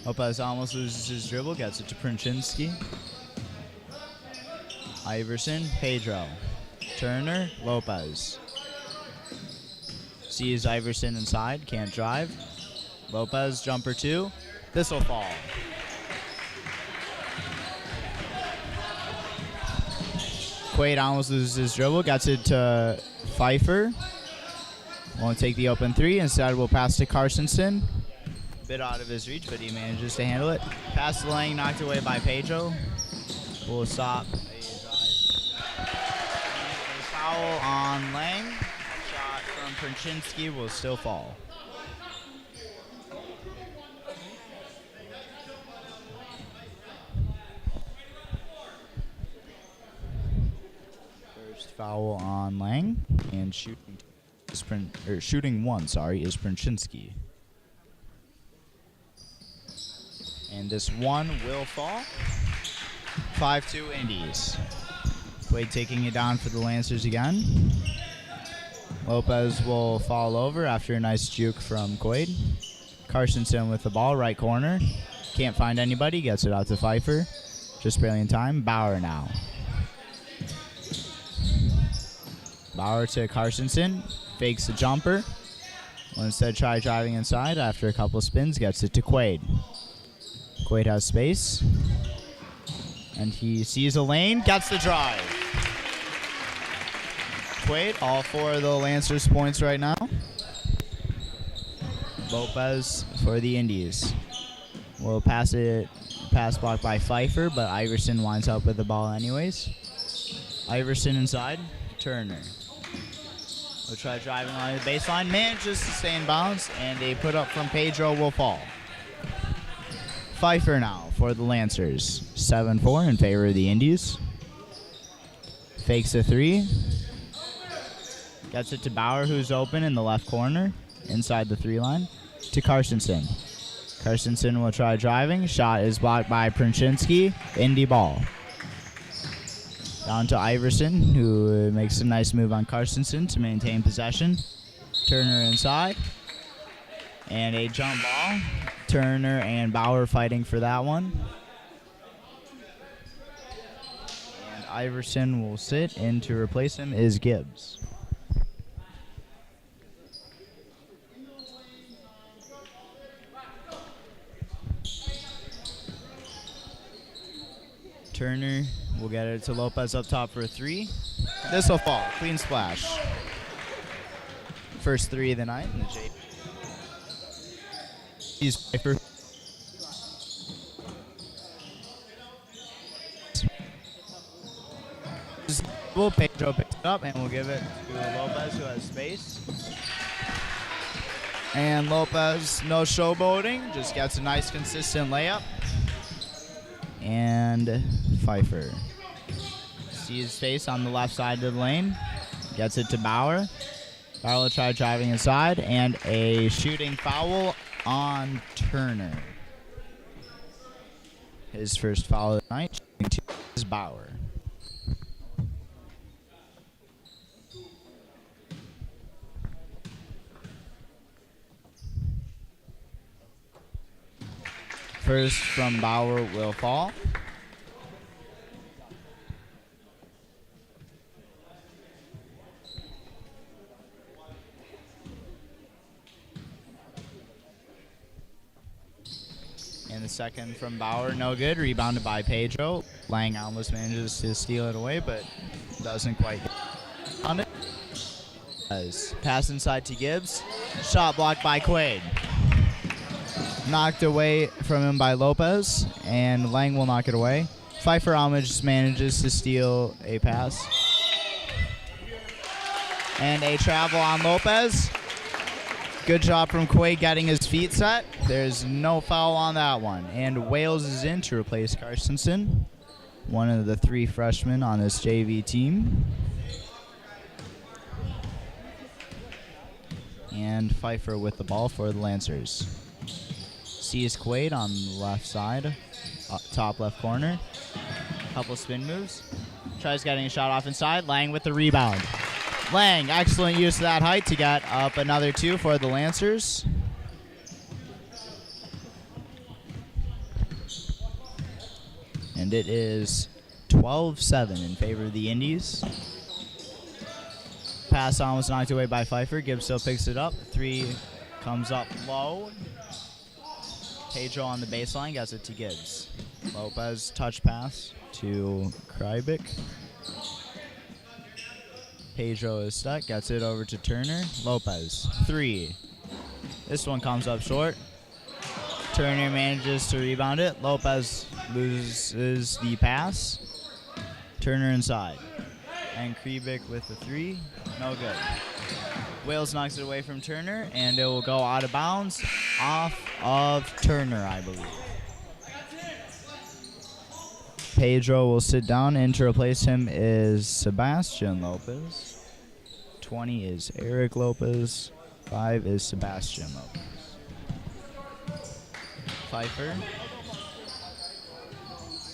Lopez almost loses his dribble, gets it to Pranchinski. Iverson, Pedro. Turner, Lopez. Sees Iverson inside, can't drive. Lopez, jumper two. This will fall. Quaid almost loses his dribble, gets it to Pfeiffer. Won't take the open three, instead will pass to Carstensen. Bit out of his reach, but he manages to handle it. Pass to Lang, knocked away by Pedro. Will stop a drive. A foul on Lang. A shot from Pranchinski will still fall. First foul on Lang, and shooting one, is Pranchinski. And this one will fall. 5-2 Indies. Quaid taking it down for the Lancers again. Lopez will fall over after a nice juke from Quaid. Carstensen with the ball, right corner. Can't find anybody, gets it out to Pfeiffer. Just barely in time. Bauer now. Bauer to Carstensen. Fakes the jumper. Will instead try driving inside after a couple spins. Gets it to Quaid. Quaid has space. And he sees a lane. Gets the drive. Quaid, all four of the Lancers points right now. Lopez for the Indies. Will pass blocked by Pfeiffer, but Iverson winds up with the ball anyways. Iverson inside. Turner. Will try driving on the baseline. Manages to stay in bounds, and a put up from Pedro will fall. Pfeiffer now for the Lancers. 7-4 in favor of the Indies. Fakes a three. Gets it to Bauer, who's open in the left corner, inside the three line, to Carstensen. Carstensen will try driving. Shot is blocked by Pranchinski. Indy ball. Down to Iverson, who makes a nice move on Carstensen to maintain possession. Turner inside. And a jump ball. Turner and Bauer fighting for that one. And Iverson will sit, and to replace him is Gibbs. Turner will get it to Lopez up top for a three. This will fall. Clean splash. First three of the night in the J. He's Pfeiffer. Pedro picks it up and we'll give it to Lopez, who has space. And Lopez, no showboating, just gets a nice consistent layup. And Pfeiffer sees space on the left side of the lane, gets it to Bauer. Bauer will try driving inside, and a shooting foul on Turner. His first foul of the night. Shooting 2 is Bauer. First from Bauer will fall. And the second from Bauer, no good. Rebounded by Pedro. Lang almost manages to steal it away, but doesn't quite get on it. Pass inside to Gibbs. Shot blocked by Quaid. Knocked away from him by Lopez, and Lang will knock it away. Pfeiffer Homage manages to steal a pass. And a travel on Lopez. Good job from Quaid getting his feet set. There's no foul on that one. And Wales is in to replace Carstensen, one of the 3 freshmen on this JV team. And Pfeiffer with the ball for the Lancers. Sees Quaid on the left side, top left corner. Couple spin moves. Tries getting a shot off inside. Lang with the rebound. Lang, excellent use of that height to get up another 2 for the Lancers. And it is 12-7 in favor of the Indies. Pass on was knocked away by Pfeiffer. Gibbs still picks it up. 3 comes up low. Pedro on the baseline gets it to Gibbs. Lopez touch pass to Krybik. Pedro is stuck, gets it over to Turner. Lopez, 3. This one comes up short. Turner manages to rebound it. Lopez loses the pass. Turner inside. And Krybik with the 3. No good. Wales knocks it away from Turner, and it will go out of bounds off of Turner, I believe. Pedro will sit down, and to replace him is Sebastian Lopez. 20 is Eric Lopez. 5 is Sebastian Lopez. Pfeiffer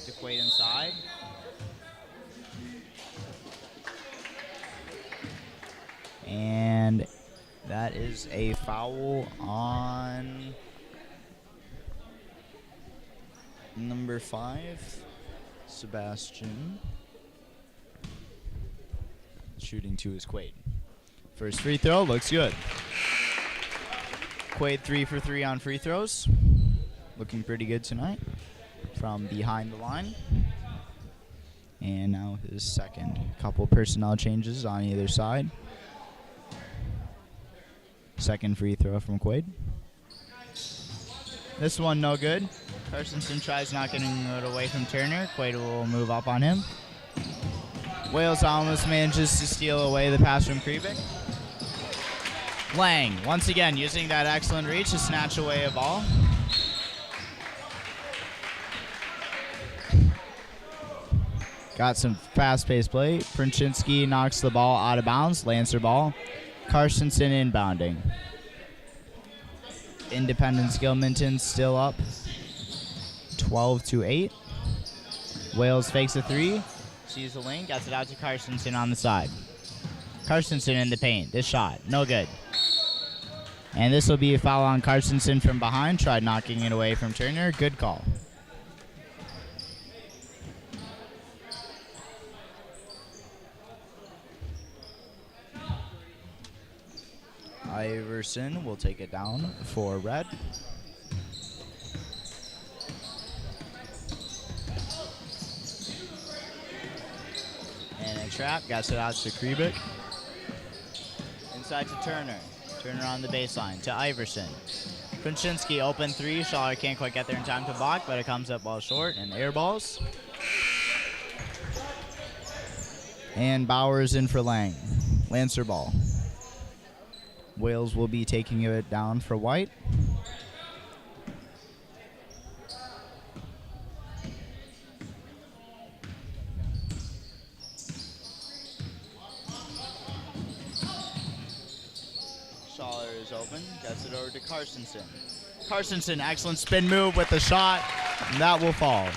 to Quaid inside. And that is a foul on number 5, Sebastian. Shooting 2 is Quaid. First free throw looks good. Quaid 3 for 3 on free throws. Looking pretty good tonight from behind the line. And now his second. Couple personnel changes on either side. Second free throw from Quaid. This one no good. Carstensen tries not getting it away from Turner. Quaid will move up on him. Wales almost manages to steal away the pass from Krybik. Lang, once again, using that excellent reach to snatch away a ball. Got some fast-paced play. Princhinsky knocks the ball out of bounds. Lancer ball. Carstensen inbounding. Independence Gilmanton still up 12-8. Wales fakes a 3. Sees the lane, gets it out to Carstensen on the side. Carstensen in the paint. This shot, no good. And this will be a foul on Carstensen from behind. Tried knocking it away from Turner. Good call. Iverson will take it down for red. And a trap, gets it out to Krybik. Inside to Turner. Turner on the baseline to Iverson. Princhinsky open 3. Schaller can't quite get there in time to block, but it comes up well short and air balls. And Bauer's in for Lang. Lancer ball. Wales will be taking it down for White. is open. Gets it over to Carstensen. Carstensen, excellent spin move with the shot. And that will fall.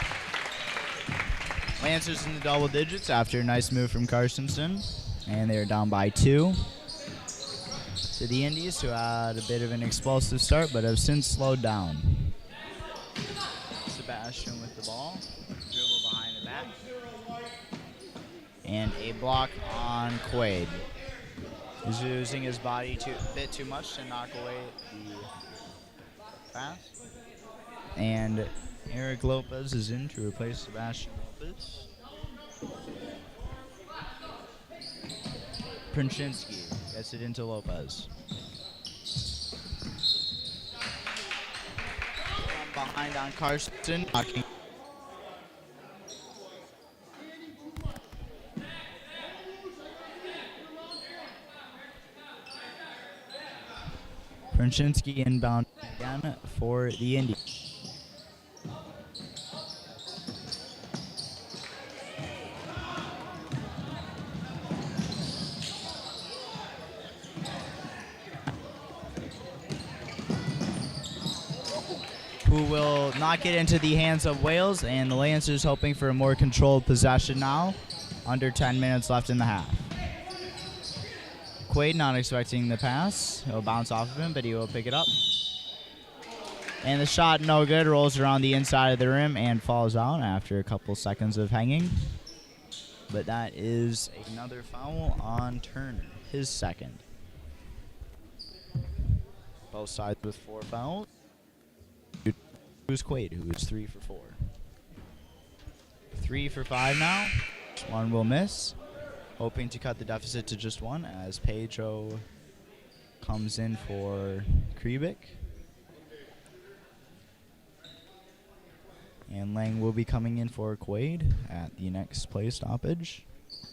Lancers in the double digits after a nice move from Carstensen. And they're down by 2 to the Indies, who had a bit of an explosive start but have since slowed down. Sebastian with the ball. Dribble behind the back. And a block on Quaid. He's using his body a bit too much to knock away the pass. And Eric Lopez is in to replace Sebastian Lopez. Princhinsky gets it into Lopez. From behind on Carsten. Knocking. Princhinsky inbound again for the Indies. Who will knock it into the hands of Wales, and the Lancers hoping for a more controlled possession now. Under 10 minutes left in the half. Quaid not expecting the pass. He'll bounce off of him, but he will pick it up. And the shot no good, rolls around the inside of the rim and falls out after a couple seconds of hanging. But that is another foul on Turner, his second. Both sides with 4 fouls. Who's Quaid, who is 3 for 4. 3 for 5 now. One will miss. Hoping to cut the deficit to just 1 as Pedro comes in for Kriebik. And Lang will be coming in for Quaid at the next play stoppage.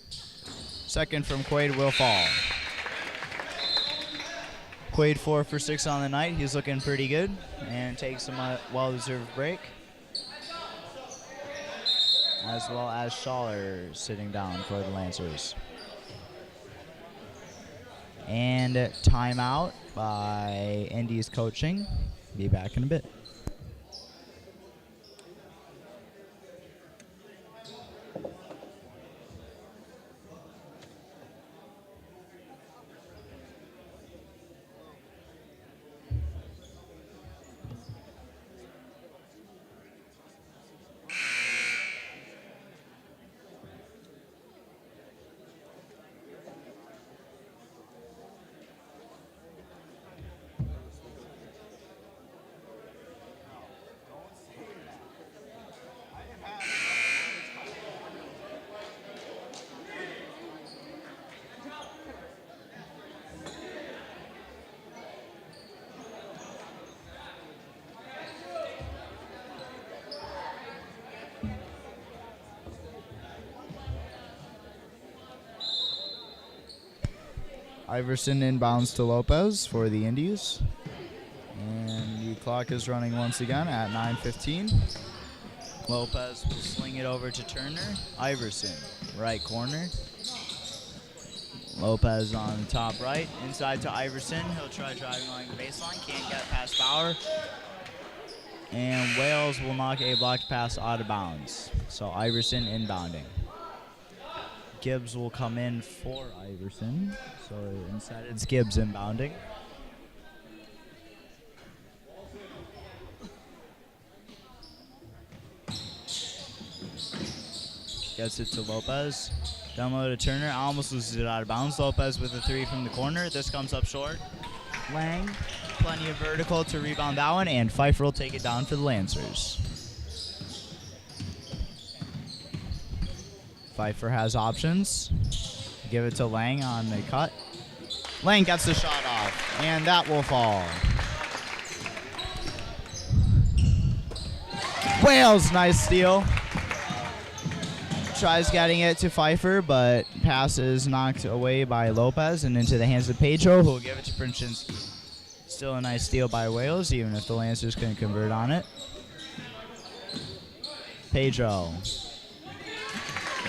Second from Quaid will fall. Quaid 4 for 6 on the night. He's looking pretty good and takes a well-deserved break. As well as Schaller sitting down for the Lancers. And timeout by Indy's coaching. Be back in a bit. Iverson inbounds to Lopez for the Indies. And the clock is running once again at 9:15. Lopez will sling it over to Turner. Iverson, right corner. Lopez on the top right. Inside to Iverson. He'll try driving along the baseline. Can't get past Bauer. And Wales will knock a blocked pass out of bounds. So Iverson inbounding. Gibbs will come in for Iverson. So instead it's Gibbs inbounding. Gets it to Lopez. Down low to Turner. Almost loses it out of bounds. Lopez with a 3 from the corner. This comes up short. Lang, plenty of vertical to rebound that one, and Pfeiffer will take it down for the Lancers. Pfeiffer has options. Give it to Lang on the cut. Lang gets the shot off, and that will fall. Wales, nice steal. Tries getting it to Pfeiffer, but pass is knocked away by Lopez and into the hands of Pedro, who will give it to Princhinsky. Still a nice steal by Wales, even if the Lancers couldn't convert on it. Pedro.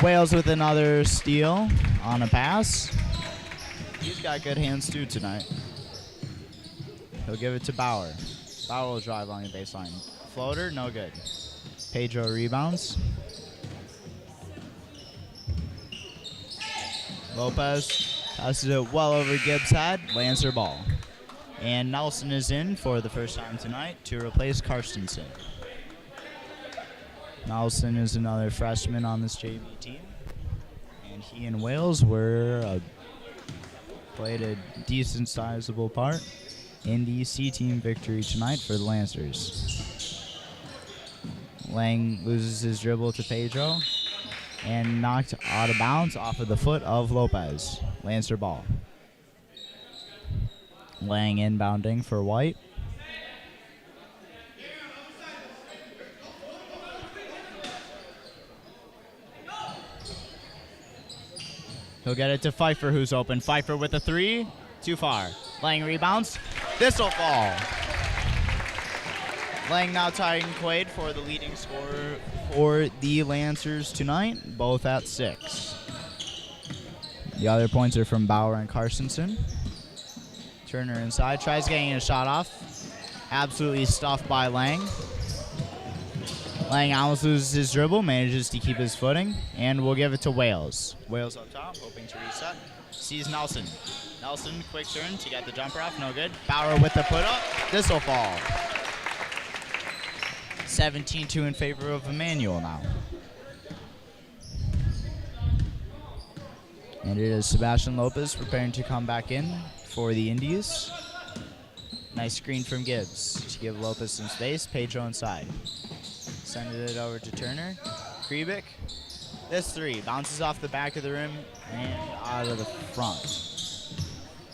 Wales with another steal on a pass. He's got good hands too tonight. He'll give it to Bauer. Bauer will drive along the baseline. Floater, no good. Pedro rebounds. Lopez passes it well over Gibbs' head, lands her ball. And Nelson is in for the first time tonight to replace Karstensen. Nelson is another freshman on this JV team. And he and Wales played a decent sizable part in the C team victory tonight for the Lancers. Lang loses his dribble to Pedro and knocked out of bounds off of the foot of Lopez. Lancer ball. Lang inbounding for White. He'll get it to Pfeiffer, who's open. Pfeiffer with a three. Too far. Lang rebounds. This'll fall. Lang now tying Quaid for the leading scorer for the Lancers tonight, both at 6. The other points are from Bauer and Karstensen. Turner inside, tries getting a shot off. Absolutely stuffed by Lang. Lang almost loses his dribble, manages to keep his footing, and we'll give it to Wales. Wales up top, hoping to reset. Sees Nelson. Nelson, quick turn to get the jumper off, no good. Bauer with the put up. This'll fall. 17-2 in favor of Emmanuel now. And it is Sebastian Lopez preparing to come back in for the Indies. Nice screen from Gibbs to give Lopez some space. Pedro inside. Sending it over to Turner. Kriebik. This three bounces off the back of the rim and out of the front.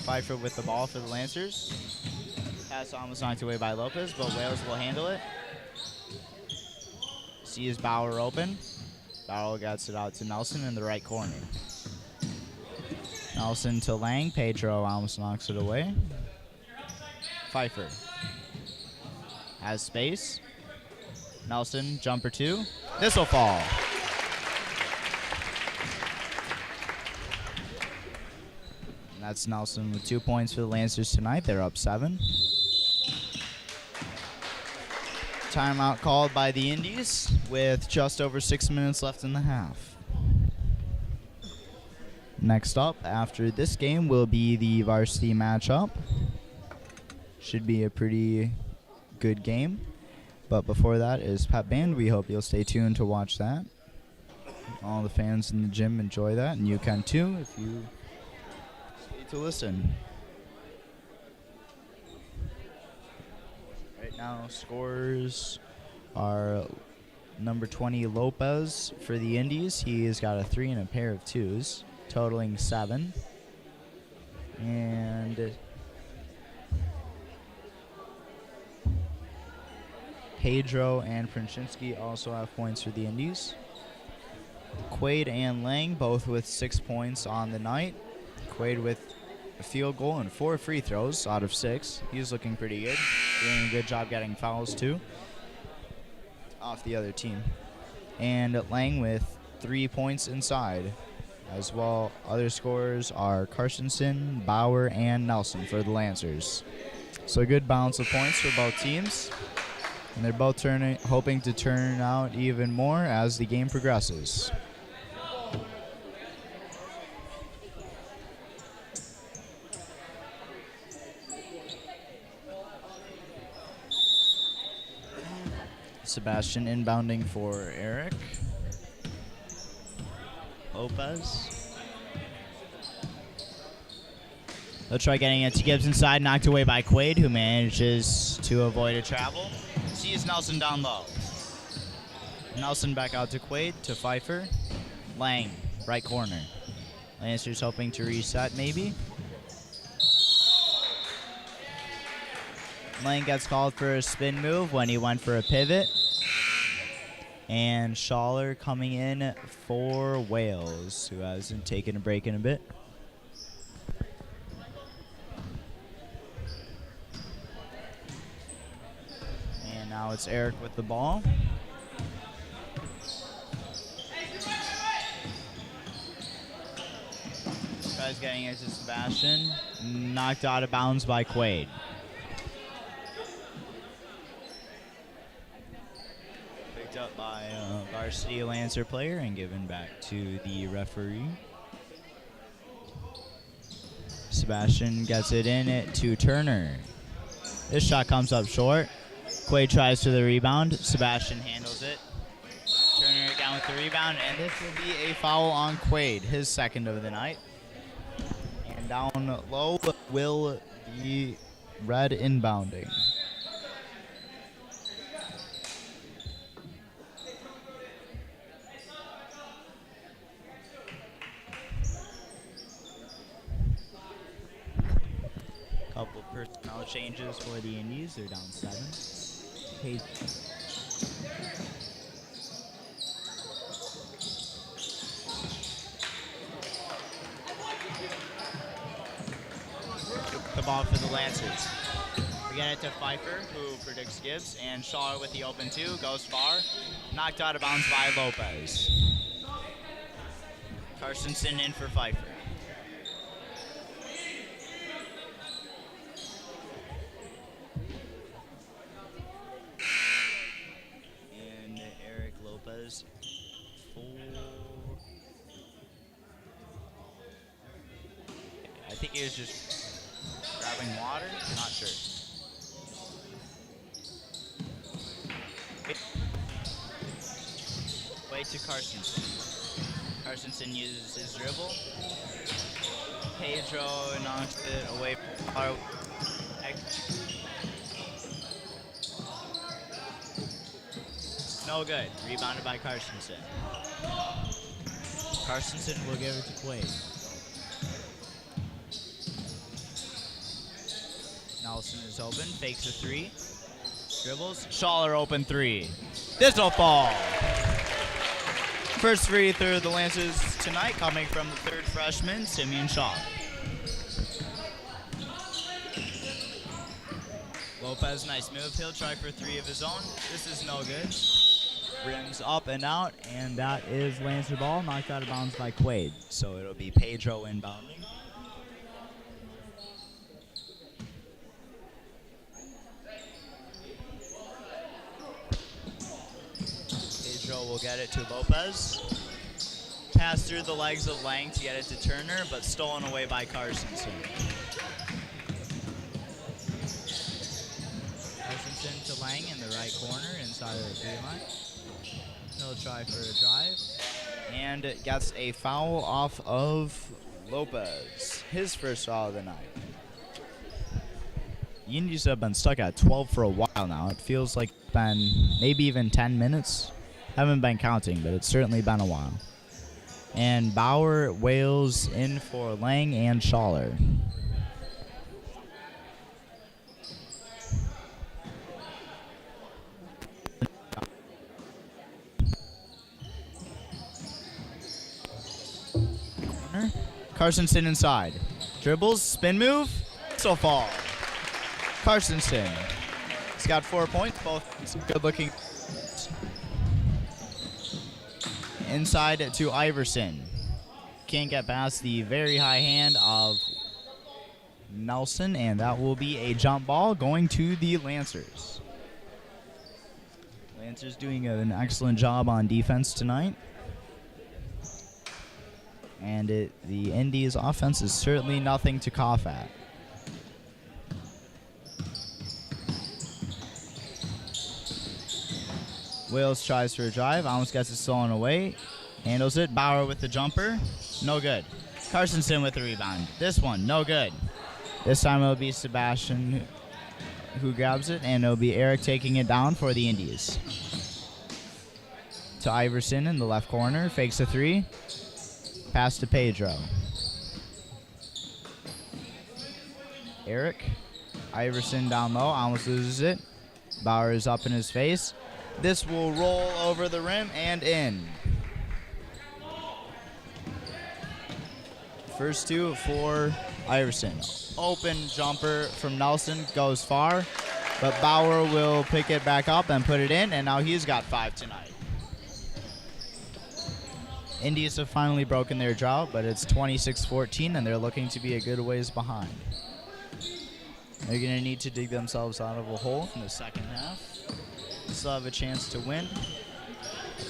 Pfeiffer with the ball for the Lancers. Pass almost knocked away by Lopez, but Wales will handle it. Sees Bauer open. Bauer gets it out to Nelson in the right corner. Nelson to Lang. Pedro almost knocks it away. Pfeiffer has space. Nelson, jumper 2. This'll fall. And that's Nelson with 2 points for the Lancers tonight. They're up 7. Timeout called by the Indies with just over 6 minutes left in the half. Next up after this game will be the varsity matchup. Should be a pretty good game. But before that is Pep Band. We hope you'll stay tuned to watch that. All the fans in the gym enjoy that, and you can too if you stay to listen. Right now, scorers are number 20 Lopez for the Indies. He has got a 3 and a pair of 2s, totaling 7. And Pedro and Princhinsky also have points for the Indies. Quaid and Lang both with 6 points on the night. Quaid with a field goal and 4 free throws out of 6. He's looking pretty good. Doing a good job getting fouls too off the other team. And Lang with 3 points inside. As well, other scorers are Karstensen, Bauer, and Nelson for the Lancers. So a good balance of points for both teams. And they're both hoping to turn out even more as the game progresses. Sebastian inbounding for Eric. Lopez. They'll try getting it to Gibbs inside, knocked away by Quaid, who manages to avoid a travel. Sees Nelson down low. Nelson back out to Quaid, to Pfeiffer. Lang, right corner. Lancers hoping to reset, maybe. Lang gets called for a spin move when he went for a pivot. And Schaller coming in for Wales, who hasn't taken a break in a bit. And now it's Eric with the ball. Tries getting it to Sebastian. Knocked out of bounds by Quaid. Picked up by a varsity Lancer player and given back to the referee. Sebastian gets it in it to Turner. This shot comes up short. Quaid tries for the rebound. Sebastian handles it. Turner down with the rebound, and this will be a foul on Quaid, his second of the night. And down low will be red inbounding. Couple personnel changes for the Indies. They're down 7. The ball for the Lancers. We get it to Pfeiffer, who predicts Gibbs, and Shaw with the open 2, goes far. Knocked out of bounds by Lopez. Carstensen in for Pfeiffer. And Eric Lopez for... I think he was just grabbing water, not sure. Wait to Carstensen. Carstensen uses his dribble. Pedro knocks it away. No good. Rebounded by Carstensen. Carstensen will give it to Quaid. Nelson is open, fakes a 3, dribbles, Schaller open 3. This'll fall. First free throw of the Lancers tonight coming from the third freshman, Simeon Shaw. Lopez, nice move. He'll try for 3 of his own. This is no good. Rims up and out, and that is Lancer ball, knocked out of bounds by Quaid. So it'll be Pedro inbounding. Will get it to Lopez. Pass through the legs of Lang to get it to Turner, but stolen away by Carstensen. Carstensen to Lang in the right corner inside of the 3-line. He'll try for a drive. And gets a foul off of Lopez. His first foul of the night. The Indies have been stuck at 12 for a while now. It feels like it's been maybe even 10 minutes. Haven't been counting, but it's certainly been a while. And Bauer, Wales in for Lang and Schaller. Carstensen inside. Dribbles, spin move, so fall. Carstensen. He's got 4 points, both good looking. Inside to Iverson. Can't get past the very high hand of Nelson, and that will be a jump ball going to the Lancers. Lancers doing an excellent job on defense tonight. And the Indies offense is certainly nothing to cough at. Wales tries for a drive, almost gets it stolen away, handles it, Bauer with the jumper, no good. Carstensen with the rebound, this one, no good. This time it'll be Sebastian who grabs it, and it'll be Eric taking it down for the Indies. To Iverson in the left corner, fakes a 3, pass to Pedro. Eric, Iverson down low, almost loses it. Bauer is up in his face. This will roll over the rim and in. First 2 for Iverson. Open jumper from Nelson, goes far, but Bauer will pick it back up and put it in, and now he's got 5 tonight. Indies have finally broken their drought, but it's 26-14, and they're looking to be a good ways behind. They're going to need to dig themselves out of a hole in the second half. Still have a chance to win,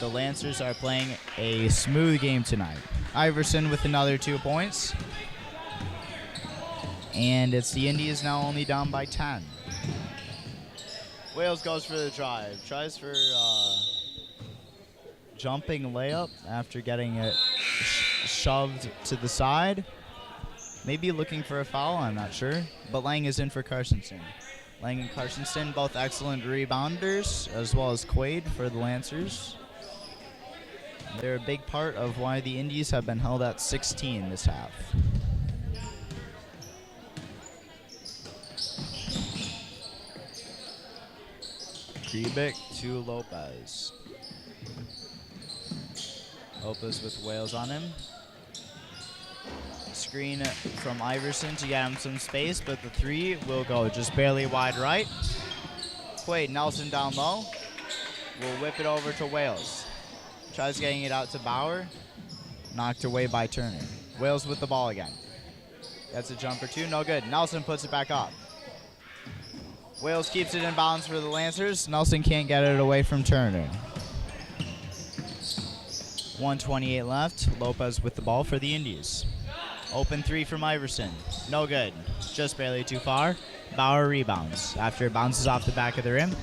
the Lancers are playing a smooth game tonight. Iverson with another 2 points. And it's the Indies now only down by 10. Wales goes for the drive. Tries for jumping layup after getting it shoved to the side. Maybe looking for a foul, I'm not sure. But Lang is in for Carstensen. Lang and Carstensen, both excellent rebounders, as well as Quaid for the Lancers. They're a big part of why the Indies have been held at 16 this half. Kribic to Lopez. Lopez with Wales on him. Screen from Iverson to get him some space, but the 3 will go just barely wide right. Quaid, Nelson down low. Will whip it over to Wales. Tries getting it out to Bauer. Knocked away by Turner. Wales with the ball again. That's a jumper 2, no good. Nelson puts it back up. Wales keeps it in bounds for the Lancers. Nelson can't get it away from Turner. 1:28 left. Lopez with the ball for the Indies. Open 3 from Iverson. No good. Just barely too far. Bauer rebounds after it bounces off the back of the rim.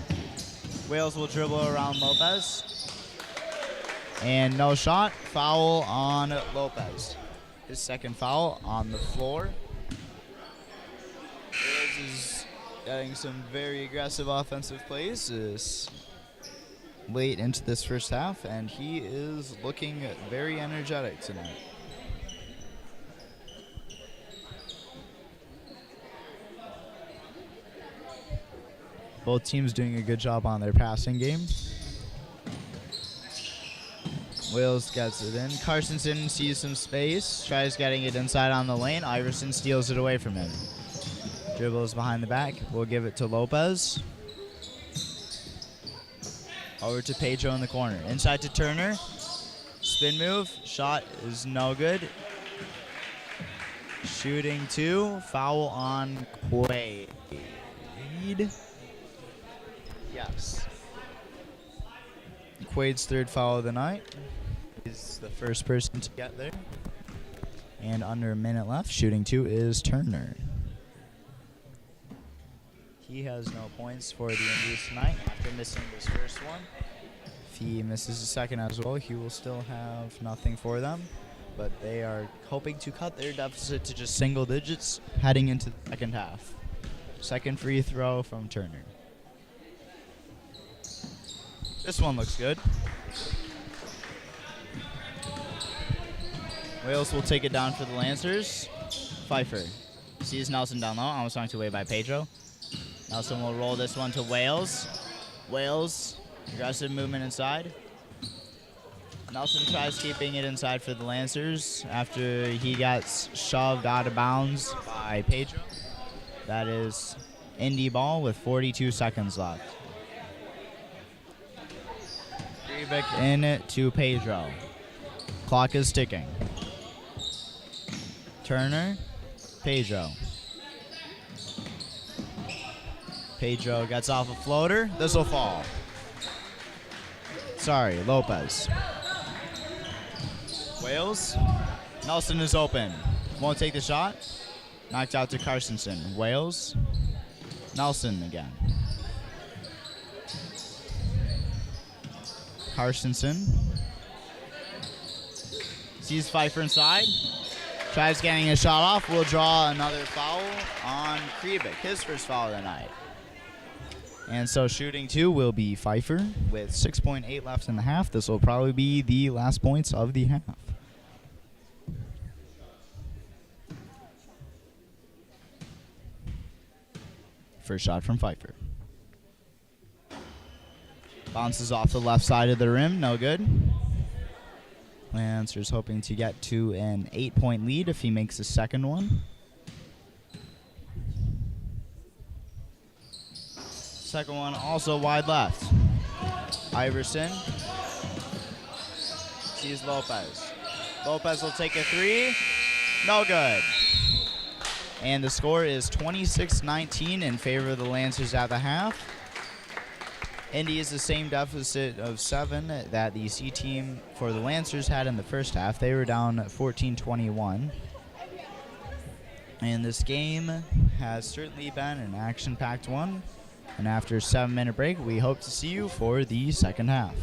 Wales will dribble around Lopez. And no shot. Foul on Lopez. His second foul on the floor. Wales is getting some very aggressive offensive plays late into this first half, and he is looking very energetic tonight. Both teams doing a good job on their passing game. Wales gets it in. Carstensen sees some space, tries getting it inside on the lane. Iverson steals it away from him. Dribbles behind the back. We'll give it to Lopez. Over to Pedro in the corner. Inside to Turner. Spin move. Shot is no good. Shooting 2. Foul on Quaid. Yes. Quaid's 3rd foul of the night. He's the first person to get there. And under a minute left, shooting 2 is Turner. He has no points for the Indies tonight after missing his first one. If he misses the second as well, he will still have nothing for them. But they are hoping to cut their deficit to just single digits heading into the second half. Second free throw from Turner. This one looks good. Wales will take it down for the Lancers. Pfeiffer sees Nelson down low, almost knocked away by Pedro. Nelson will roll this one to Wales. Wales, aggressive movement inside. Nelson tries keeping it inside for the Lancers after he got shoved out of bounds by Pedro. That is Indy ball with 42 seconds left. Kribic in it to Pedro. Clock is ticking. Turner, Pedro. Pedro gets off a floater. This will fall. Sorry, Lopez. Wales. Nelson is open. Won't take the shot. Knocked out to Carstensen. Wales. Nelson again. Carstensen. Sees Pfeiffer inside. Tries getting a shot off. Will draw another foul on Kribic. His first foul of the night. And so shooting 2 will be Pfeiffer with 6.8 left in the half. This will probably be the last points of the half. First shot from Pfeiffer. Bounces off the left side of the rim. No good. Lancers hoping to get to an 8-point lead if he makes the second one. Second one also wide left. Iverson sees Lopez. Lopez will take a 3. No good. And the score is 26-19 in favor of the Lancers at the half. Indy is the same deficit of 7 that the C team for the Lancers had in the first half. They were down 14-21. And this game has certainly been an action-packed one. And after a 7-minute break, we hope to see you for the second half.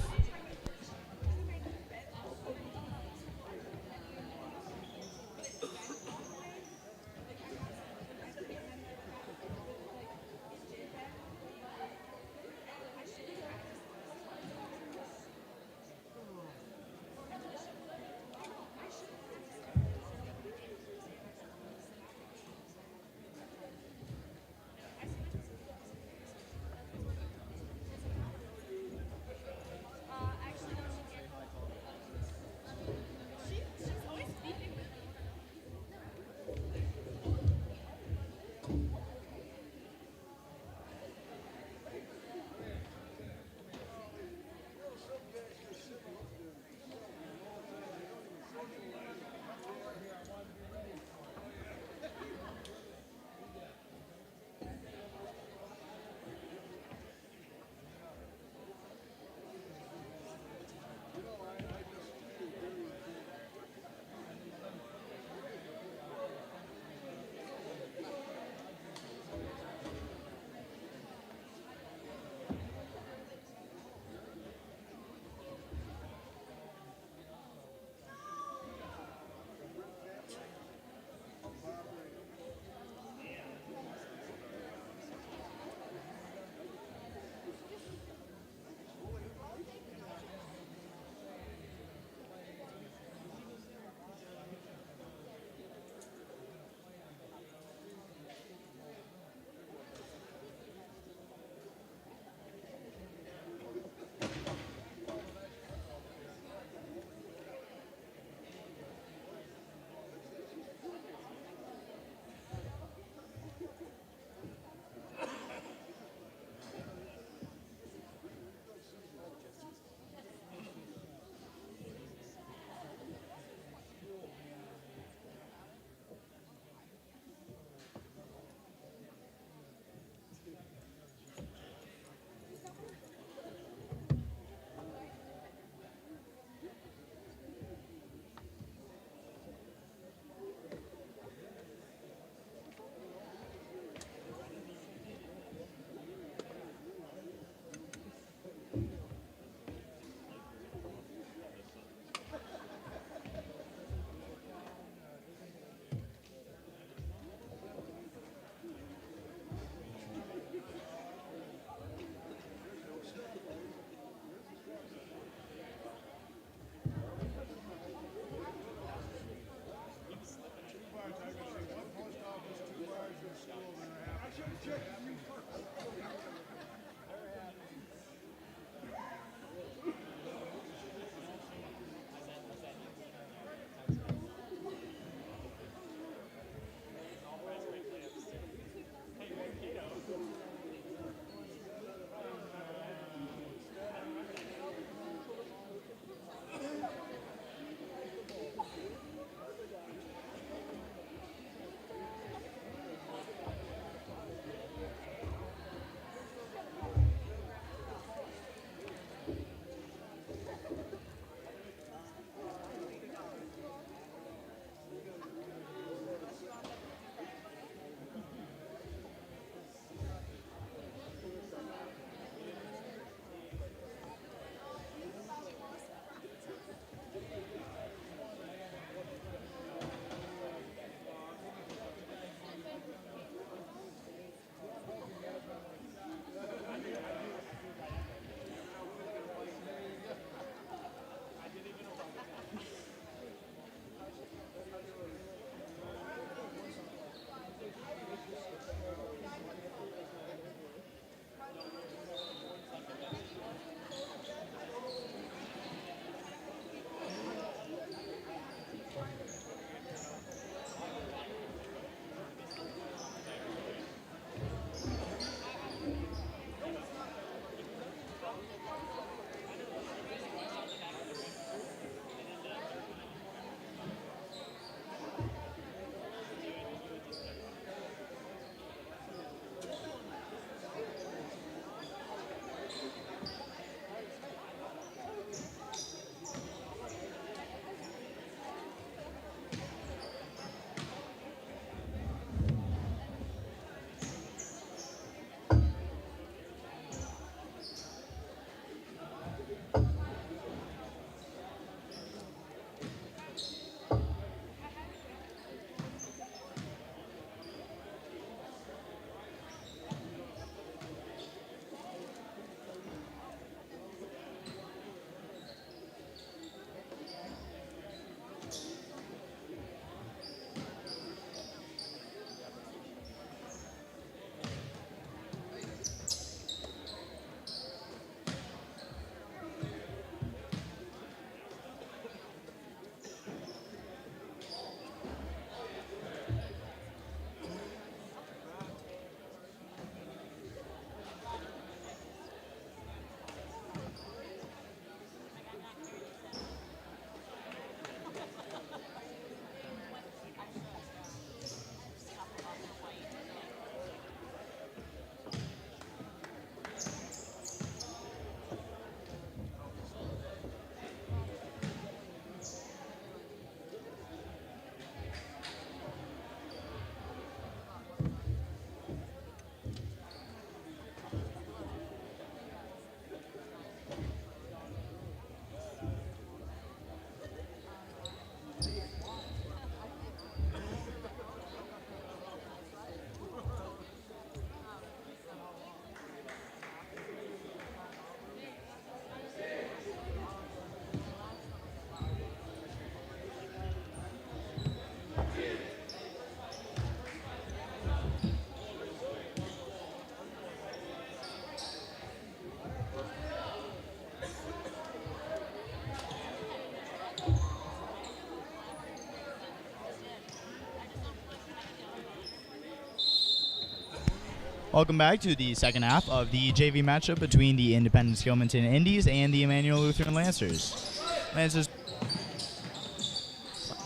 Welcome back to the second half of the JV matchup between the Independence Gilmanton Indies and the Emmanuel Lutheran Lancers. Lancers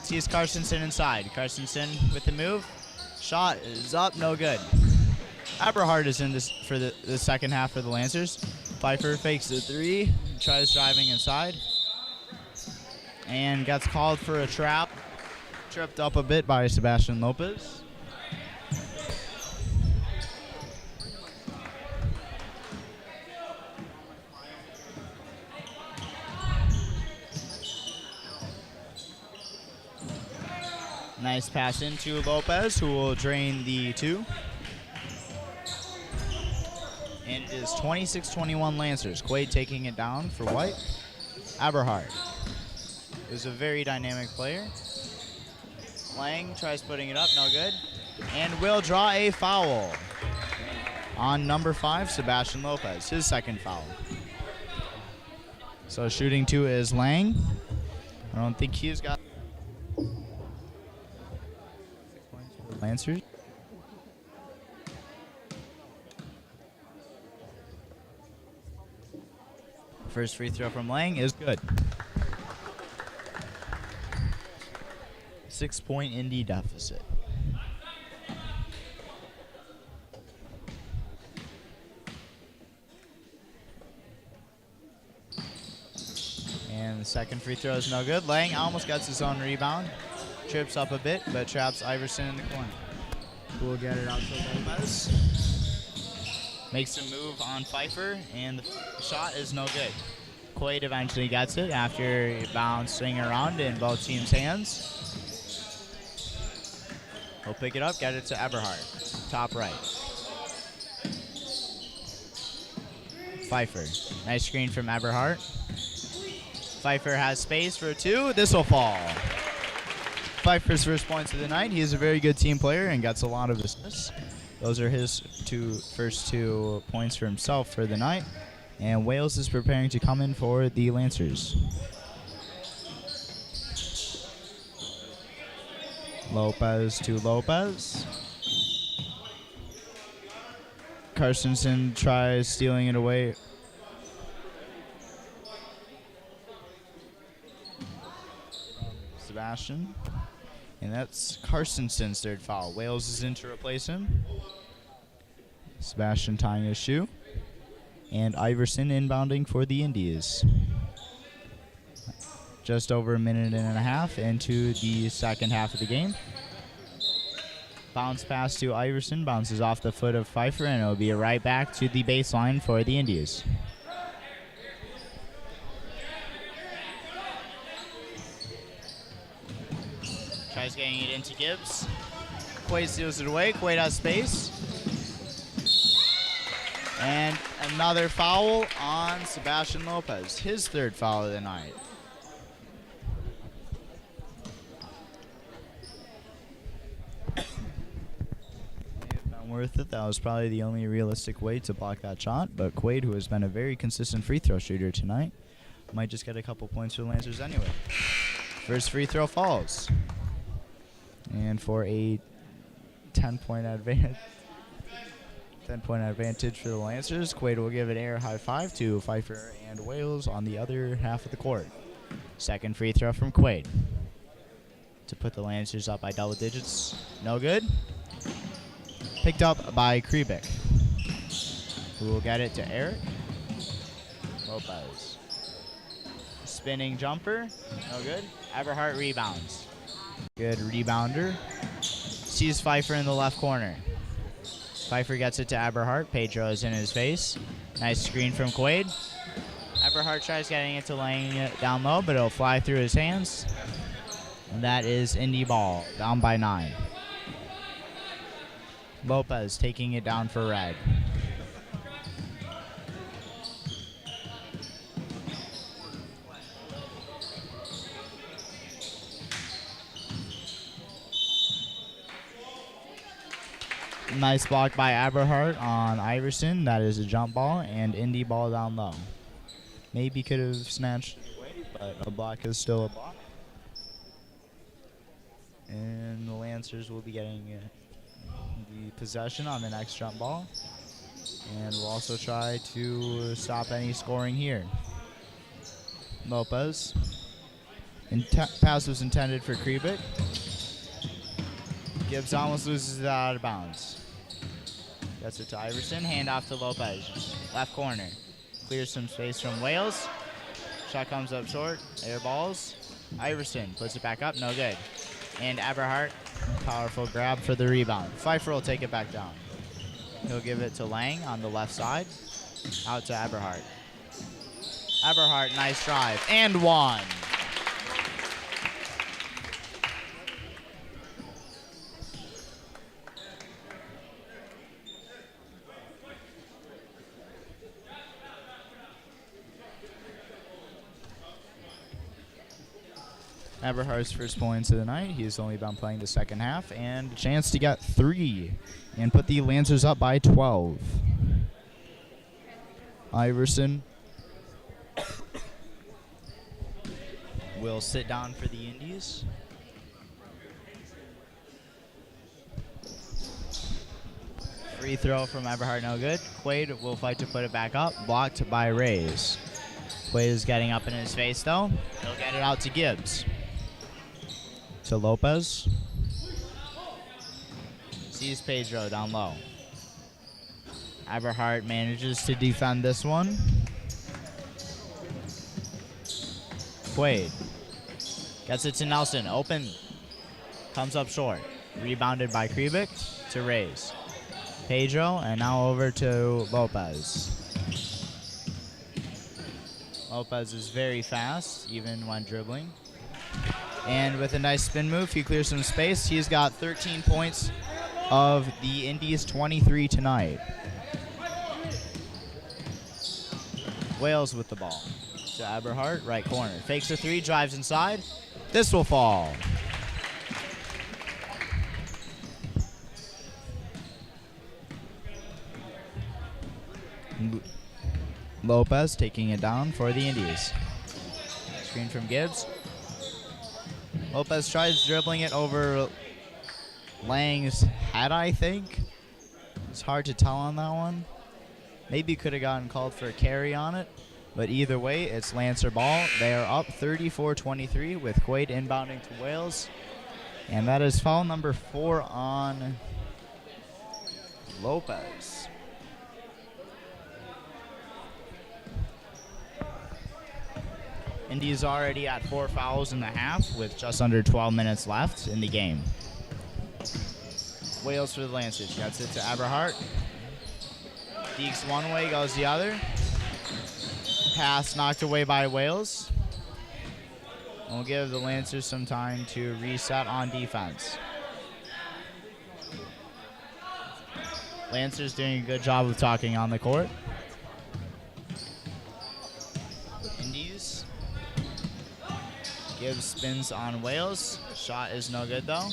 sees Carstensen inside. Carstensen with the move. Shot is up, no good. Aberhart is in this for the second half for the Lancers. Pfeiffer fakes the three, tries driving inside, and gets called for a trap. Tripped up a bit by Sebastian Lopez. Nice pass into Lopez, who will drain the two. And it is 26-21 Lancers. Quaid taking it down for White. Aberhart is a very dynamic player. Lang tries putting it up, no good. And will draw a foul on number 5, Sebastian Lopez, his second foul. So shooting 2 is Lang. I don't think he's got Lancers. First free throw from Lang is good. 6-point Indy deficit. And the second free throw is no good. Lang almost gets his own rebound. Trips up a bit, but traps Iverson in the corner. Who will get it out to Lopez. Makes a move on Pfeiffer, and the shot is no good. Quaid eventually gets it after bouncing around in both teams' hands. He'll pick it up, get it to Eberhard. Top right. Pfeiffer. Nice screen from Eberhard. Pfeiffer has space for 2. This will fall. Pfeiffer's first points of the night. He is a very good team player and gets a lot of assists. Those are his first two points for himself for the night. And Wales is preparing to come in for the Lancers. Lopez to Lopez. Carstensen tries stealing it away. Sebastian. And that's Carstensen's third foul. Wales is in to replace him. Sebastian tying his shoe. And Iverson inbounding for the Indies. Just over a minute and a half into the second half of the game. Bounce pass to Iverson. Bounces off the foot of Pfeiffer, and it'll be a right back to the baseline for the Indies. Tries getting it into Gibbs. Quaid steals it away. Quaid has space. And another foul on Sebastian Lopez. His third foul of the night. Not worth it. That was probably the only realistic way to block that shot. But Quaid, who has been a very consistent free throw shooter tonight, might just get a couple points for the Lancers anyway. First free throw falls. And for a 10-point advantage. 10-point advantage for the Lancers. Quaid will give an air high five to Pfeiffer and Wales on the other half of the court. Second free throw from Quaid to put the Lancers up by double digits. No good. Picked up by Kriebik, who will get it to Eric. Lopez. Spinning jumper. No good. Eberhart rebounds. Good rebounder. Sees Pfeiffer in the left corner. Pfeiffer gets it to Eberhart. Pedro is in his face. Nice screen from Quaid. Eberhart tries getting it to laying it down low, but it'll fly through his hands. And that is Indy ball, down by 9. Lopez taking it down for red. Nice block by Eberhart on Iverson. That is a jump ball, and Indy ball down low. Maybe could have snatched it away, but a block is still a block. And the Lancers will be getting the possession on the next jump ball. And we'll also try to stop any scoring here. Lopez. Pass was intended for Kriebik. Gibbs almost loses it out of bounds. Gets it to Iverson. Hand off to Lopez. Left corner. Clears some space from Wales. Shot comes up short. Air balls. Iverson puts it back up. No good. And Eberhardt. Powerful grab for the rebound. Pfeiffer will take it back down. He'll give it to Lang on the left side. Out to Eberhardt. Eberhardt, nice drive. And one. Eberhardt's first points of the night. He's only been playing the second half, and a chance to get 3 and put the Lancers up by 12. Iverson will sit down for the Indies. Free throw from Eberhardt, no good. Quaid will fight to put it back up, blocked by Rays. Quaid is getting up in his face, though. He'll get it out to Gibbs. To Lopez. Sees Pedro down low. Eberhardt manages to defend this one. Quaid gets it to Nelson. Open. Comes up short. Rebounded by Kriebik to Rays. Pedro, and now over to Lopez. Lopez is very fast, even when dribbling. And with a nice spin move, he clears some space. He's got 13 points of the Indies 23 tonight. Wales with the ball. To Eberhardt, right corner. Fakes a 3, drives inside. This will fall. Lopez taking it down for the Indies. Screen from Gibbs. Lopez tries dribbling it over Lang's head, I think. It's hard to tell on that one. Maybe could have gotten called for a carry on it. But either way, it's Lancer ball. They are up 34-23 with Quaid inbounding to Wales. And that is foul number 4 on Lopez. Indy's already at 4 fouls in the half with just under 12 minutes left in the game. Wales for the Lancers. Gets it to Eberhardt. Deeks one way, goes the other. Pass knocked away by Wales. We'll give the Lancers some time to reset on defense. Lancers doing a good job of talking on the court. Indies. Gibbs spins on Wales. Shot is no good though.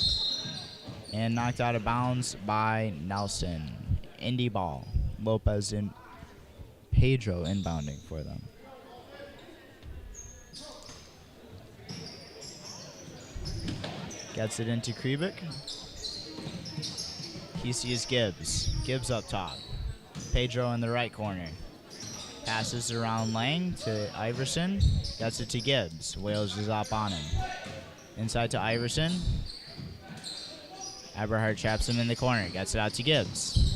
And knocked out of bounds by Nelson. Indy ball. Lopez and Pedro inbounding for them. Gets it into Kriebik. He sees Gibbs. Gibbs up top. Pedro in the right corner. Passes around Lang to Iverson. Gets it to Gibbs. Wales is up on him. Inside to Iverson. Eberhardt traps him in the corner. Gets it out to Gibbs.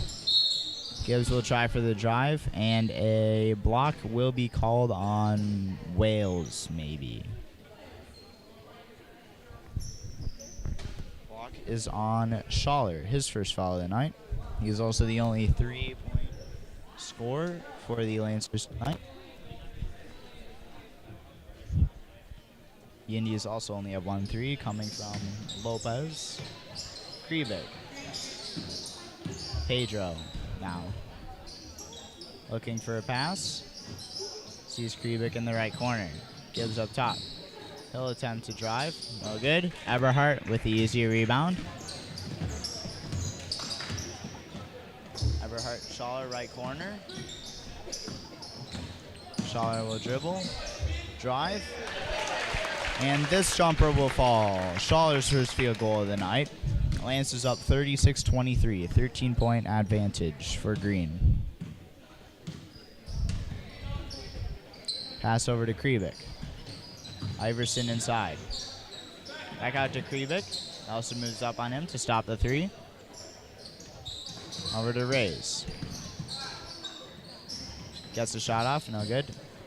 Gibbs will try for the drive, and a block will be called on Wales, maybe. Block is on Schaller, his first foul of the night. He's also the only 3-point scorer for the Lancers tonight. The Indians also only have 1-3 coming from Lopez. Kriebik. Pedro now. Looking for a pass. Sees Kriebik in the right corner. Gibbs up top. He'll attempt to drive. No good. Eberhardt with the easier rebound. Eberhardt, Schaller, right corner. Schaller will dribble. Drive. And this jumper will fall. Schaller's first field goal of the night. Lance is up 36-23, a 13-point advantage for Green. Pass over to Kriebik. Iverson inside. Back out to Kriebik. Nelson moves up on him to stop the three. Over to Rays. Gets the shot off, no good.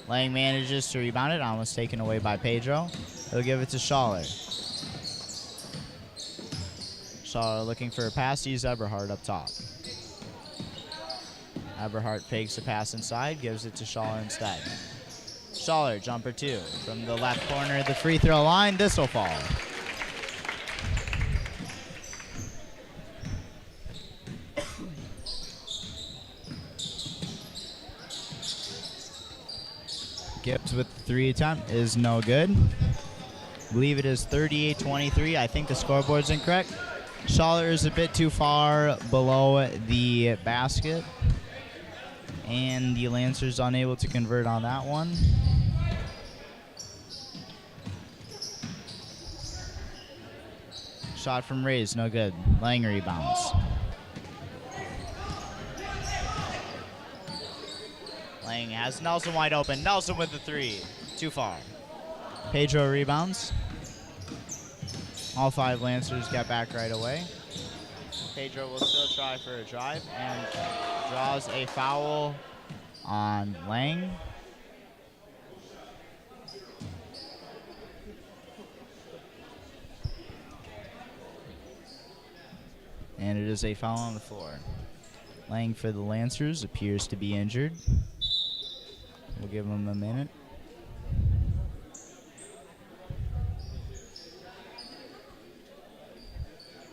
Lang manages to rebound it, almost taken away by Pedro. He'll give it to Schaller. Schaller looking for a pass, sees Eberhard up top. Eberhard fakes a pass inside, gives it to Schaller instead. Schaller, jumper two. From the left corner of the free throw line, this will fall. Gibbs with the three attempt is no good. I believe it is 38-23. I think the scoreboard's incorrect. Schaller is a bit too far below the basket. And the Lancers unable to convert on that one. Shot from Rays, no good. Lang rebounds. Lang has Nelson wide open. Nelson with the three. Too far. Pedro rebounds. All five Lancers get back right away. Pedro will still try for a drive and draws a foul on Lang. And it is a foul on the floor. Lang for the Lancers appears to be injured. We'll give him a minute.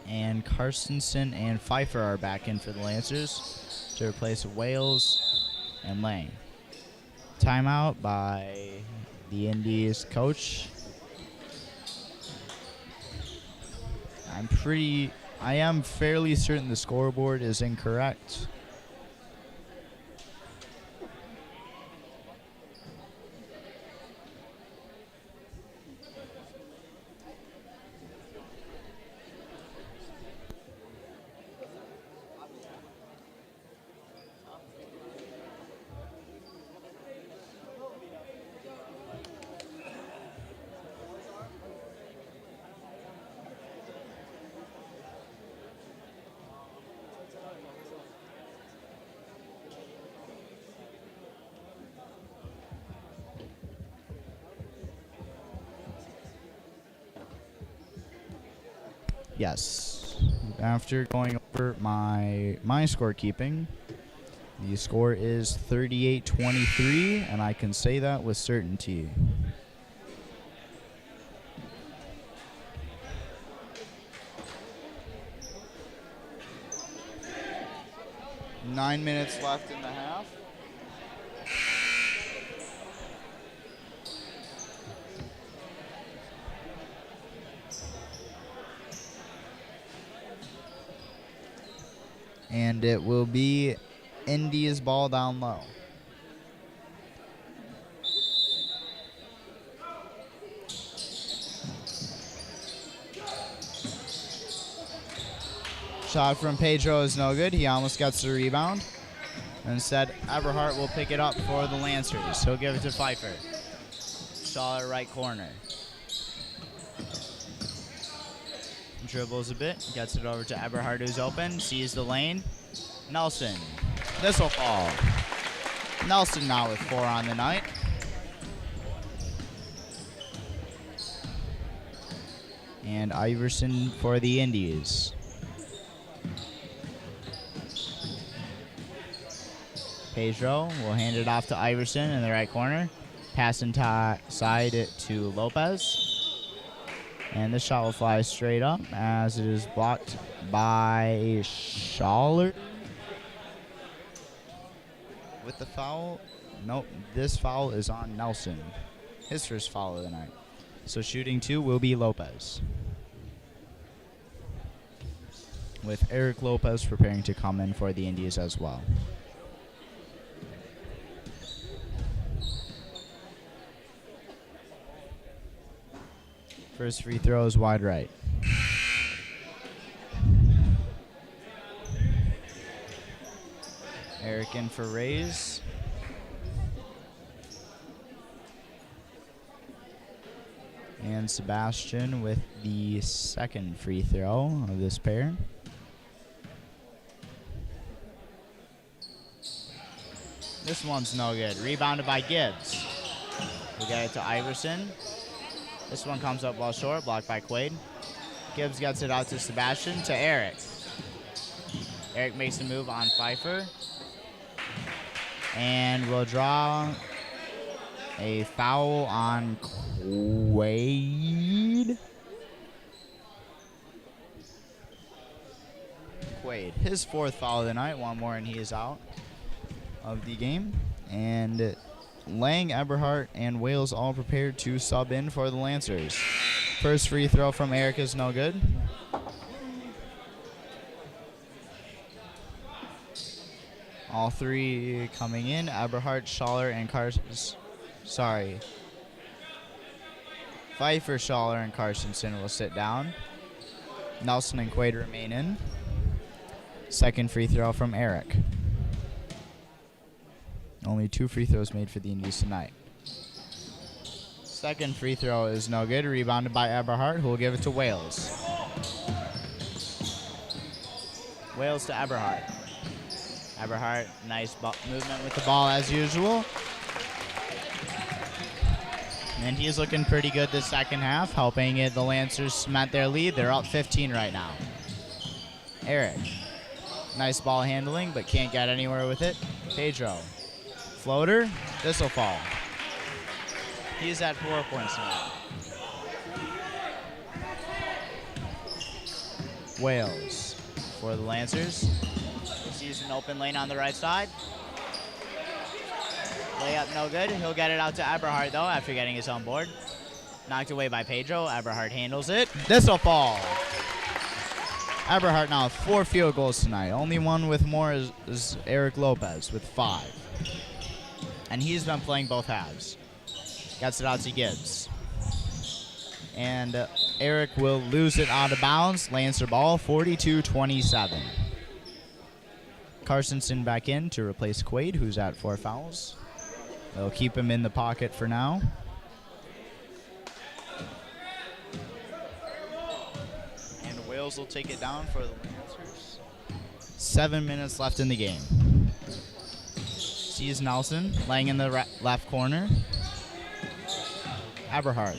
And Carstensen and Pfeiffer are back in for the Lancers to replace Wales and Lang. Timeout by the Indies coach. I am fairly certain the scoreboard is incorrect. Yes. After going over my scorekeeping, the score is 38-23, and I can say that with certainty. Nine minutes left in the half. And it will be Indy's ball down low. Shot from Pedro is no good. He almost gets the rebound. Instead, Eberhard will pick it up for the Lancers. He'll give it to Pfeiffer. Schaller right corner. Dribbles a bit, gets it over to Eberhard, who's open, sees the lane. Nelson, this will fall. Nelson now with 4 on the night. And Iverson for the Indies. Pedro will hand it off to Iverson in the right corner. Pass inside it to Lopez. And this shot will fly straight up as it is blocked by Schaller. With the foul, nope, this foul is on Nelson. His first foul of the night. So shooting 2 will be Lopez. With Eric Lopez preparing to come in for the Indies as well. First free throw is wide right. Eric in for Rays. And Sebastian with the second free throw of this pair. This one's no good. Rebounded by Gibbs. We get it to Iverson. This one comes up well short, blocked by Quaid. Gibbs gets it out to Sebastian, to Eric. Eric makes a move on Pfeiffer. And we'll draw a foul on Quaid. Quaid, his fourth foul of the night. One more and he is out of the game. And Lang, Eberhardt, and Wales all prepared to sub in for the Lancers. First free throw from Eric is no good. All three coming in. Eberhardt, Schaller, and Pfeiffer, Schaller, and Carstensen will sit down. Nelson and Quaid remain in. Second free throw from Eric. Only 2 free throws made for the Indies tonight. Second free throw is no good. Rebounded by Eberhardt, who will give it to Wales. Wales to Eberhardt. Eberhardt, nice movement with the ball as usual. And he's looking pretty good this second half, helping the Lancers cement their lead. They're up 15 right now. Eric, nice ball handling, but can't get anywhere with it. Pedro, floater, this will fall. He's at 4 points now. Wales for the Lancers. Sees an open lane on the right side. Layup no good. He'll get it out to Eberhardt, though, after getting his own board. Knocked away by Pedro. Eberhardt handles it. This will fall. Eberhardt now with 4 field goals tonight. Only one with more is Eric Lopez with 5. And he's been playing both halves. Gets it out to Gibbs. And Eric will lose it out of bounds. Lancer ball, 42-27. Carstensen back in to replace Quaid, who's at 4 fouls. They'll keep him in the pocket for now. And Wales will take it down for the Lancers. 7 minutes left in the game. Sees Nelson laying in the left corner. Eberhardt,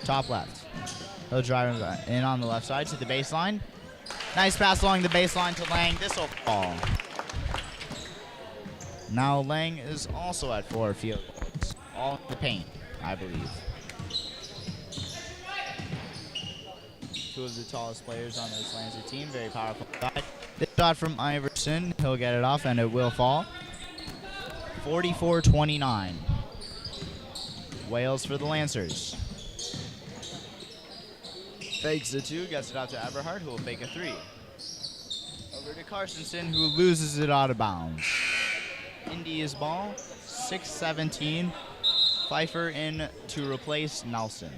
top left. He'll drive in on the left side to the baseline. Nice pass along the baseline to Lang. This will fall. Now Lang is also at 4 field goals. All in the paint, I believe. 2 of the tallest players on this Lancer team. Very powerful side. This shot from Iverson. He'll get it off and it will fall. 44-29. Wales for the Lancers. Fakes the 2, gets it out to Eberhardt, who will fake a 3. Over to Carstensen, who loses it out of bounds. India's ball, 6-17. Pfeiffer in to replace Nelson.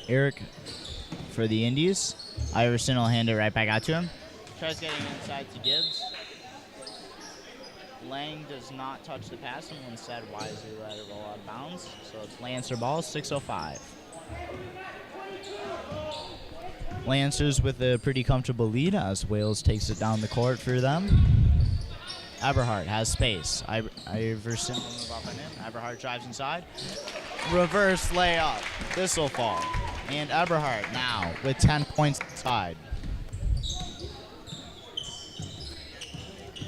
Eric for the Indies. Iverson will hand it right back out to him. Tries getting inside to Gibbs. Lang does not touch the pass and instead wisely let it roll out of bounds. So it's Lancer ball, 6:05. Lancers with a pretty comfortable lead as Wales takes it down the court for them. Eberhardt has space. Iverson will move up on him. Eberhardt drives inside. Reverse layup. This will fall. And Eberhardt now with 10 points inside.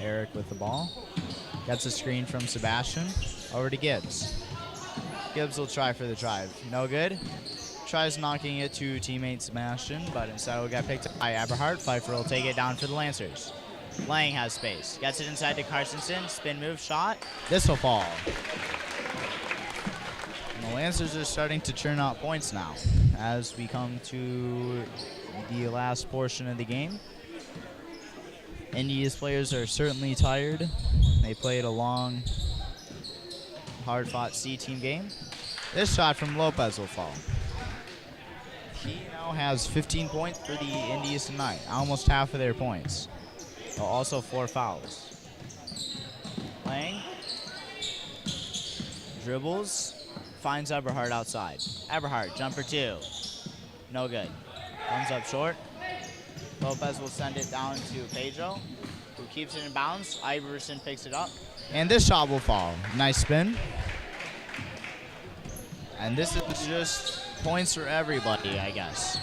Eric with the ball. Gets a screen from Sebastian. Over to Gibbs. Gibbs will try for the drive. No good. Tries knocking it to teammate Sebastian, but instead will get picked up by Eberhardt. Pfeiffer will take it down for the Lancers. Lang has space. Gets it inside to Carstensen. Spin move shot. This will fall. And the Lancers are starting to churn out points now as we come to the last portion of the game. India's players are certainly tired. They played a long, hard-fought C-team game. This shot from Lopez will fall. He now has 15 points for the Indies tonight, almost half of their points. Also 4 fouls. Lang dribbles, finds Eberhardt outside. Eberhardt, jumper 2. No good. Comes up short. Lopez will send it down to Pedro, who keeps it in bounds. Iverson picks it up. And this shot will fall. Nice spin. And this is just points for everybody, I guess.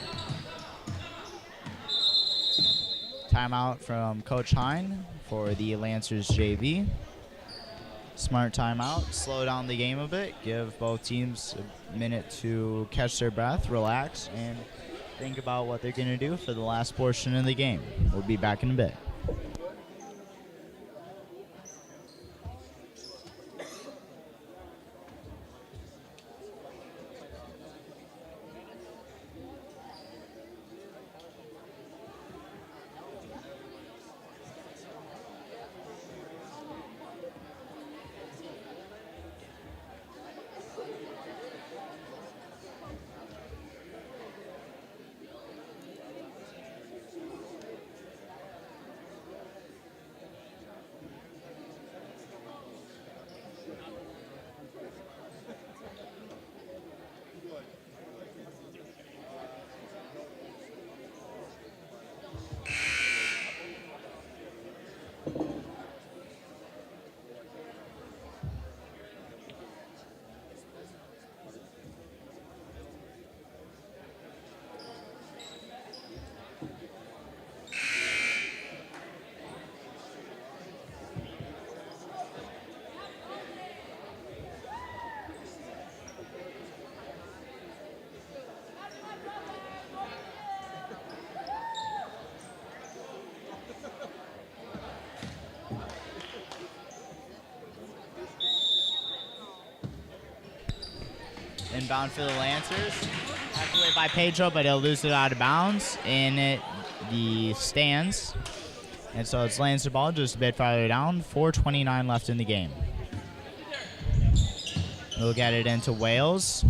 Timeout from Coach Hine for the Lancers JV. Smart timeout. Slow down the game a bit. Give both teams a minute to catch their breath, relax, and think about what they're going to do for the last portion of the game. We'll be back in a bit. Inbound for the Lancers. Knocked away by Pedro, but he'll lose it out of bounds in the stands. And so it's Lancer ball just a bit farther down. 4:29 left in the game. We'll get it into Wales.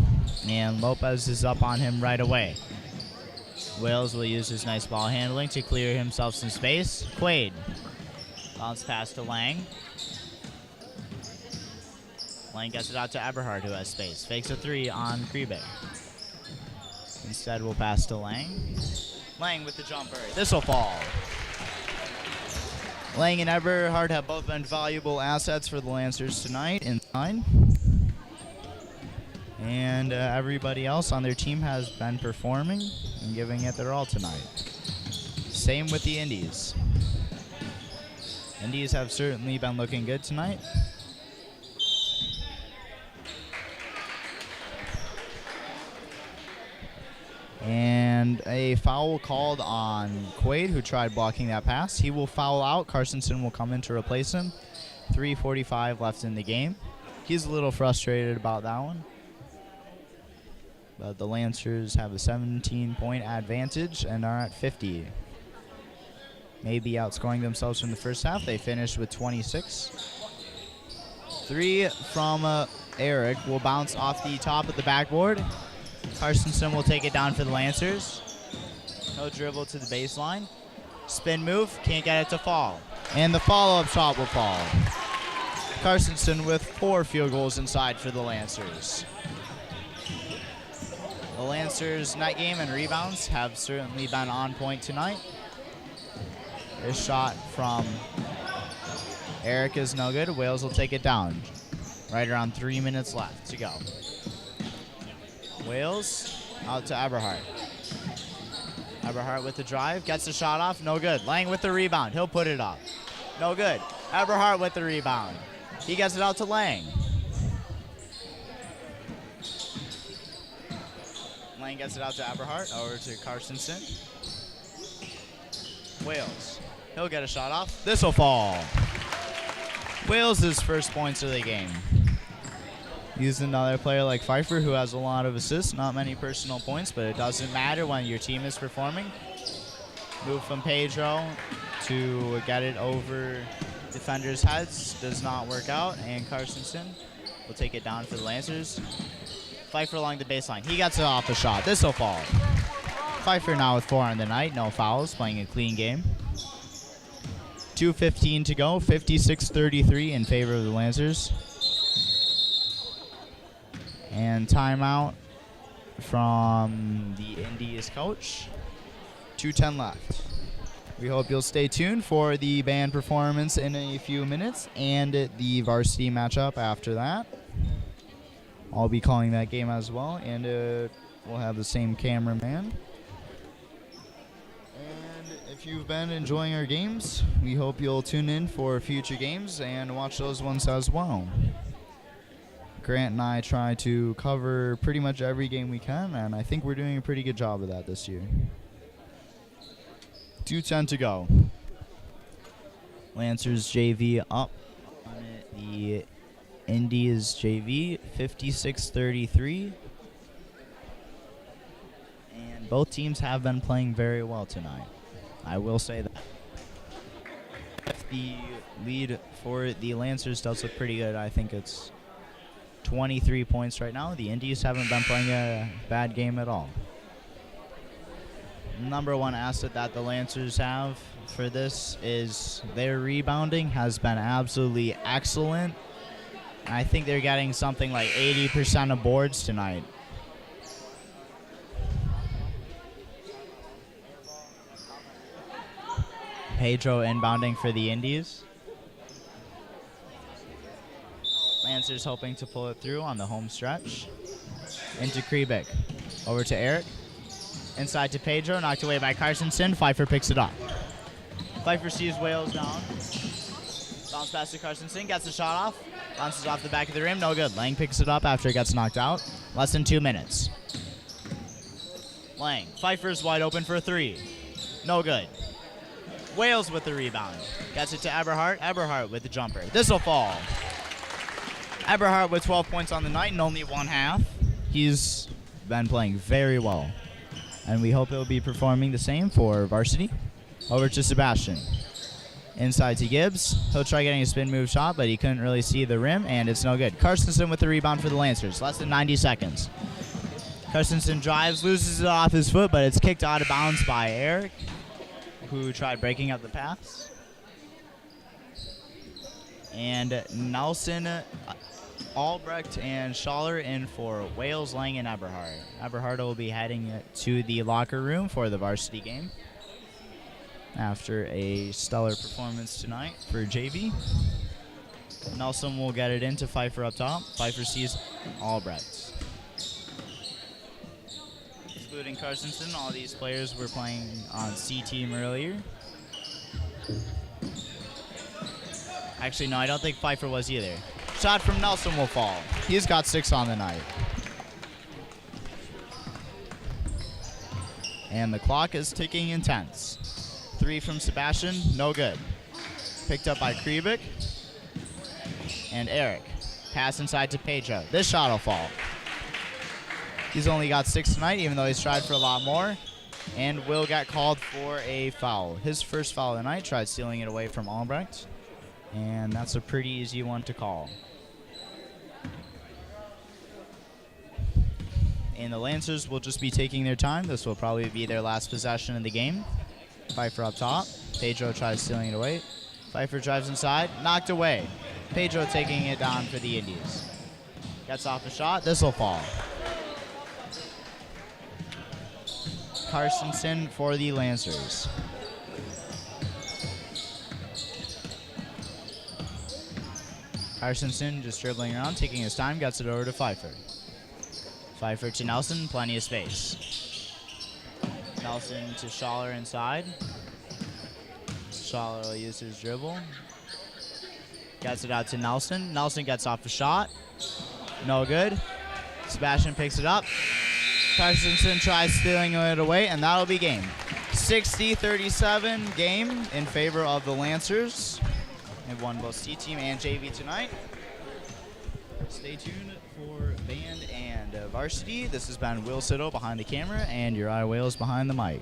And Lopez is up on him right away. Wales will use his nice ball handling to clear himself some space. Quaid. Bounce pass to Lang. Lang gets it out to Eberhardt, who has space. Fakes a 3 on Kriebe. Instead, we'll pass to Lang. Lang with the jumper. This will fall. Lang and Eberhardt have both been valuable assets for the Lancers tonight inside. And everybody else on their team has been performing and giving it their all tonight. Same with the Indies. Indies have certainly been looking good tonight. And a foul called on Quaid, who tried blocking that pass. He will foul out. Carstensen will come in to replace him. 3:45 left in the game. He's a little frustrated about that one. But the Lancers have a 17-point advantage and are at 50. Maybe outscoring themselves from the first half. They finished with 26. 3 from Eric will bounce off the top of the backboard. Carstensen will take it down for the Lancers. No dribble to the baseline. Spin move, can't get it to fall. And the follow-up shot will fall. Carstensen with 4 field goals inside for the Lancers. The Lancers' net game and rebounds have certainly been on point tonight. This shot from Eric is no good. Wales will take it down. Right around 3 minutes left to go. Wales out to Eberhardt. Eberhardt with the drive, gets the shot off, no good. Lang with the rebound, he'll put it up. No good. Eberhardt with the rebound. He gets it out to Lang. Lang gets it out to Eberhardt, over to Carstensen. Wales, he'll get a shot off. This will fall. Wales' first points of the game. Use another player like Pfeiffer, who has a lot of assists, not many personal points, but it doesn't matter when your team is performing. Move from Pedro to get it over defenders' heads does not work out, and Carstensen will take it down for the Lancers. Pfeiffer along the baseline. He gets it off the shot. This will fall. Pfeiffer now with 4 on the night. No fouls. Playing a clean game. 2:15 to go. 56-33 in favor of the Lancers. And timeout from the Indies coach. 2:10 left. We hope you'll stay tuned for the band performance in a few minutes and the varsity matchup after that. I'll be calling that game as well, and we'll have the same cameraman. And if you've been enjoying our games, we hope you'll tune in for future games and watch those ones as well. Grant and I try to cover pretty much every game we can, and I think we're doing a pretty good job of that this year. 2:10 to go. Lancers JV up on the Indies JV, 56-33. And both teams have been playing very well tonight. I will say that. The lead for the Lancers does look pretty good. I think it's 23 points right now. The Indies haven't been playing a bad game at all. Number one asset that the Lancers have for this is their rebounding has been absolutely excellent. I think they're getting something like 80% of boards tonight. Pedro inbounding for the Indies. Lancers hoping to pull it through on the home stretch. Into Kriebik. Over to Eric. Inside to Pedro, knocked away by Carstensen. Pfeiffer picks it up. Pfeiffer sees Wales down. Bounce pass to Carstensen, gets the shot off. Bounces off the back of the rim, no good. Lang picks it up after it gets knocked out. Less than 2 minutes. Lang, Pfeiffer's wide open for a 3. No good. Wales with the rebound. Gets it to Eberhardt. Eberhardt with the jumper. This will fall. Eberhardt with 12 points on the night and only 1 half. He's been playing very well. And we hope he'll be performing the same for varsity. Over to Sebastian. Inside to Gibbs. He'll try getting a spin move shot, but he couldn't really see the rim, and it's no good. Carstensen with the rebound for the Lancers. Less than 90 seconds. Carstensen drives, loses it off his foot, but it's kicked out of bounds by Eric, who tried breaking up the pass. And Nelson, Albrecht, and Schaller in for Wales, Lang, and Eberhardt. Eberhardt will be heading to the locker room for the varsity game after a stellar performance tonight for JV. Nelson will get it into Pfeiffer up top. Pfeiffer sees Albrecht. Excluding Carstensen, all these players were playing on C team earlier. Actually, no, I don't think Pfeiffer was either. Shot from Nelson will fall. He's got 6 on the night. And the clock is ticking intense. 3 from Sebastian, no good. Picked up by Kriebik. And Eric. Pass inside to Pedro. This shot will fall. He's only got 6 tonight, even though he's tried for a lot more. And will get called for a foul. His first foul of the night, tried stealing it away from Albrecht. And that's a pretty easy one to call. And the Lancers will just be taking their time. This will probably be their last possession of the game. Pfeiffer up top. Pedro tries stealing it away. Pfeiffer drives inside. Knocked away. Pedro taking it down for the Indies. Gets off the shot. This will fall. Carstensen for the Lancers. Carstensen just dribbling around, taking his time, gets it over to Pfeiffer. Pfeiffer to Nelson, plenty of space. Nelson to Schaller inside. Schaller will use his dribble. Gets it out to Nelson. Nelson gets off the shot. No good. Sebastian picks it up. Carstensen tries stealing it away, and that'll be game. 60-37 game in favor of the Lancers. They've won both C team and JV tonight. Stay tuned for band and varsity. This has been Will Siddle behind the camera and Uriah Wales behind the mic.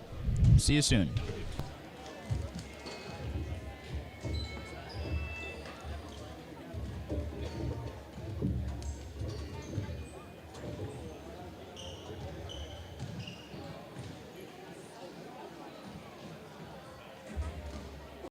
See you soon.